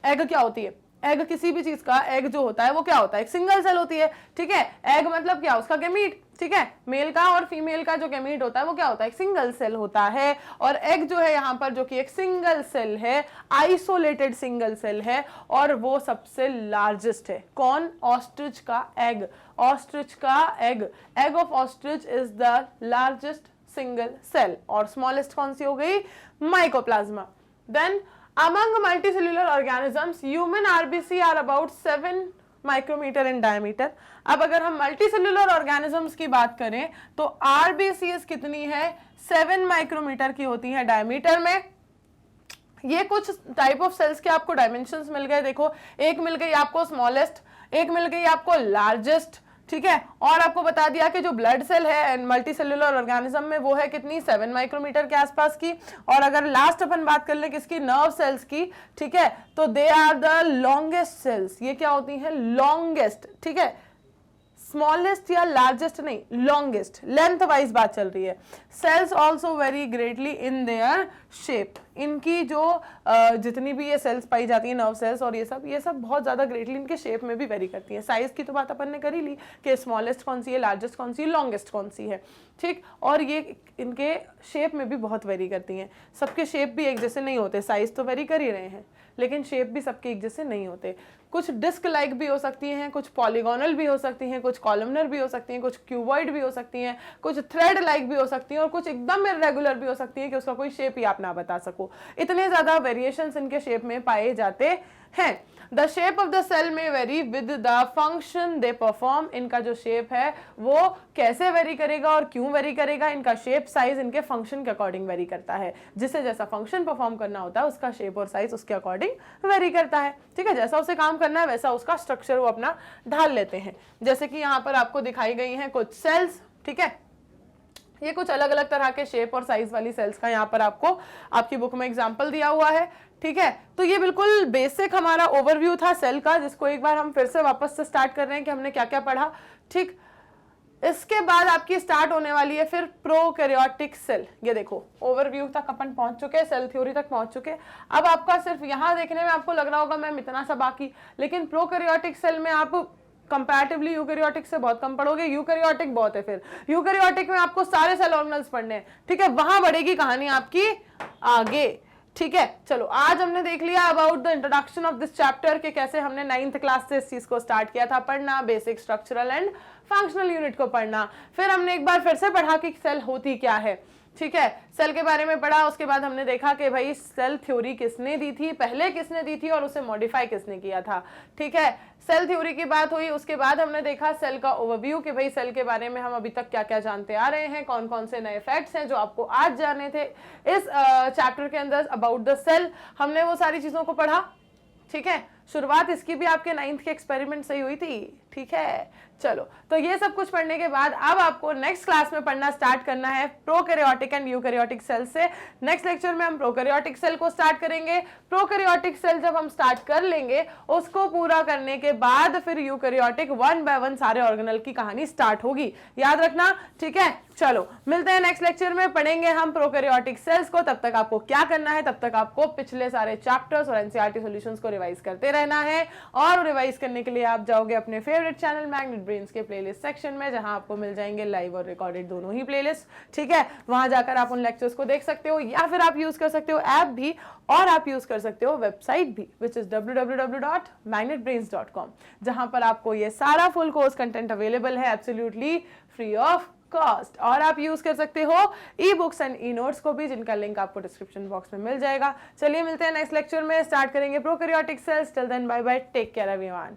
एग क्या होती है, एग किसी भी चीज का एग जो होता है वो क्या होता है, एक सिंगल सेल होती है, ठीक है। एग मतलब क्या, उसका गैमीट, ठीक है, मेल का और फीमेल का जो गैमीट होता है वो क्या होता है, एक सिंगल सेल होता है। और एग जो है यहाँ पर जो कि एक सिंगल सेल है, आइसोलेटेड सिंगल सेल है, और वो सबसे लार्जेस्ट है। कौन, ऑस्ट्रिच का एग, ऑस्ट्रिच का egg, egg of ostrich is the largest single cell. और स्मॉलेस्ट कौन सी हो गई, mycoplasma. Then among multicellular organisms human RBC are about 7 micrometer in diameter. अब अगर हम मल्टीसेल्युलर ऑर्गेनिजम्स की बात करें तो आरबीसीएस कितनी है, 7 माइक्रोमीटर की होती है डायमीटर में। ये कुछ टाइप ऑफ सेल्स के आपको डायमेंशंस मिल गए, देखो एक मिल गई आपको स्मॉलेस्ट, एक मिल गई आपको लार्जेस्ट, ठीक है। और आपको बता दिया कि जो ब्लड सेल है मल्टी सेल्युलर ऑर्गेनिज्म में वो है कितनी, 7 माइक्रोमीटर के आसपास की। और अगर लास्ट अपन बात कर ले किसकी, नर्व सेल्स की, ठीक है, तो they are the longest cells. ये क्या होती हैं, लॉन्गेस्ट, ठीक है, स्मॉलेस्ट या लार्जेस्ट नहीं, लॉन्गेस्ट, लेंथ वाइज बात चल रही है। Cells also vary greatly in their shape. इनकी जो जितनी भी ये सेल्स पाई जाती है, नर्व सेल्स और ये सब बहुत ज्यादा ग्रेटली इनके शेप में भी वेरी करती हैं। साइज की तो बात अपन ने कर ही ली कि स्मॉलेस्ट कौन सी है, लार्जेस्ट कौन सी है, लॉन्गेस्ट कौन सी है, ठीक। और ये इनके शेप में भी बहुत वेरी करती हैं। सबके शेप भी एक जैसे नहीं होते, साइज तो वेरी कर ही रहे हैं लेकिन शेप भी सबके एक जैसे नहीं होते। कुछ डिस्क लाइक भी हो सकती हैं, कुछ पॉलीगोनल भी हो सकती हैं, कुछ कॉलमनर भी हो सकती हैं, कुछ क्यूबॉइड भी हो सकती हैं, कुछ थ्रेड लाइक भी हो सकती हैं, और कुछ एकदम इरेगुलर भी हो सकती हैं कि उसका कोई शेप ही आप ना बता सको। इतने ज्यादा वेरिएशंस इनके शेप में पाए जाते हैं। The shape of the cell में vary with the function they perform. इनका जो शेप है वो कैसे वेरी करेगा और क्यों वेरी करेगा, इनका शेप साइज इनके फंक्शन के अकॉर्डिंग वेरी करता है। जिसे जैसा फंक्शन परफॉर्म करना होता है उसका शेप और साइज उसके अकॉर्डिंग वेरी करता है, ठीक है। जैसा उसे काम करना है वैसा उसका स्ट्रक्चर वो अपना ढाल लेते हैं। जैसे कि यहाँ पर आपको दिखाई गई हैं कुछ सेल्स, ठीक है, ये कुछ अलग अलग तरह के शेप और साइज वाली सेल्स का यहाँ पर आपको आपकी बुक में एग्जांपल दिया हुआ है, ठीक है। तो ये बिल्कुल बेसिक हमारा ओवरव्यू था सेल का, जिसको एक बार हम फिर से वापस से स्टार्ट कर रहे हैं कि हमने क्या क्या पढ़ा, ठीक। इसके बाद आपकी स्टार्ट होने वाली है फिर प्रोकैरियोटिक सेल। ये देखो ओवरव्यू तक अपन पहुंच चुके, सेल थ्योरी तक पहुंच चुके। अब आपका सिर्फ यहाँ देखने में आपको लग रहा होगा मैम इतना सा बाकी, लेकिन प्रोकैरियोटिक सेल में आप कंपैरेटिवली यूकैरियोटिक से बहुत कम पढ़ोगे। यूकैरियोटिक बहुत है, फिर यूकैरियोटिक में आपको सारे सेल ऑर्गेनल्स पढ़ने हैं, ठीक है। वहां बढ़ेगी कहानी आपकी आगे, ठीक है। चलो आज हमने देख लिया about the introduction of this chapter के कैसे हमने 9th क्लास से इस चीज को स्टार्ट किया था पढ़ना, basic structural and functional unit को पढ़ना। फिर हमने एक बार फिर से पढ़ा कि सेल होती क्या है, ठीक है, सेल के बारे में पढ़ा। उसके बाद हमने देखा कि भाई सेल थ्योरी किसने दी थी, पहले किसने दी थी और उसे मॉडिफाई किसने किया था, ठीक है। सेल थ्योरी की बात हुई, उसके बाद हमने देखा सेल का ओवरव्यू कि भाई सेल के बारे में हम अभी तक क्या क्या जानते आ रहे हैं, कौन कौन से नए फैक्ट्स हैं जो आपको आज जाने थे इस चैप्टर के अंदर अबाउट द सेल। हमने वो सारी चीजों को पढ़ा, ठीक है। शुरुआत इसकी भी आपके 9th के एक्सपेरिमेंट से ही हुई थी, ठीक है। चलो तो ये सब कुछ पढ़ने के बाद अब आपको नेक्स्ट क्लास में पढ़ना स्टार्ट करना है प्रोकैरियोटिक एंड यूकैरियोटिक सेल से। नेक्स्ट लेक्चर में हम प्रोकैरियोटिक सेल को स्टार्ट करेंगे। प्रोकैरियोटिक सेल जब हम स्टार्ट कर लेंगे उसको पूरा करने के बाद फिर यूकैरियोटिक 1 बाय 1 सारे ऑर्गेनल की कहानी स्टार्ट होगी, याद रखना, ठीक है। चलो मिलते हैं नेक्स्ट लेक्चर में, पढ़ेंगे हम प्रोकैरियोटिक सेल्स को। तब तक आपको क्या करना है, तब तक आपको पिछले सारे चैप्टर्स और एनसीईआरटी सॉल्यूशंस को रिवाइज करते रहना है। और रिवाइज करने के लिए आप जाओगे अपने फेवरेट चैनल मैग्नेट ब्रेन्स के प्लेलिस्ट सेक्शन में, जहां आपको मिल जाएंगे लाइव और रिकॉर्डेड दोनों ही प्लेलिस्ट, ठीक है। वहां जाकर आप उन लेक्चर्स को देख सकते हो, या फिर आप यूज कर सकते हो ऐप भी, और आप यूज कर सकते हो वेबसाइट भी, विच इज www.magnetbrains.com, जहां पर आपको ये सारा फुल कोर्स कंटेंट अवेलेबल है एब्सोल्युटली फ्री ऑफ कॉस्ट। और आप यूज कर सकते हो e books and e notes को भी, जिनका लिंक आपको डिस्क्रिप्शन बॉक्स में मिल जाएगा। चलिए मिलते हैं नेक्स्ट लेक्चर में, स्टार्ट करेंगे prokaryotic cells. Till then bye bye, take care everyone.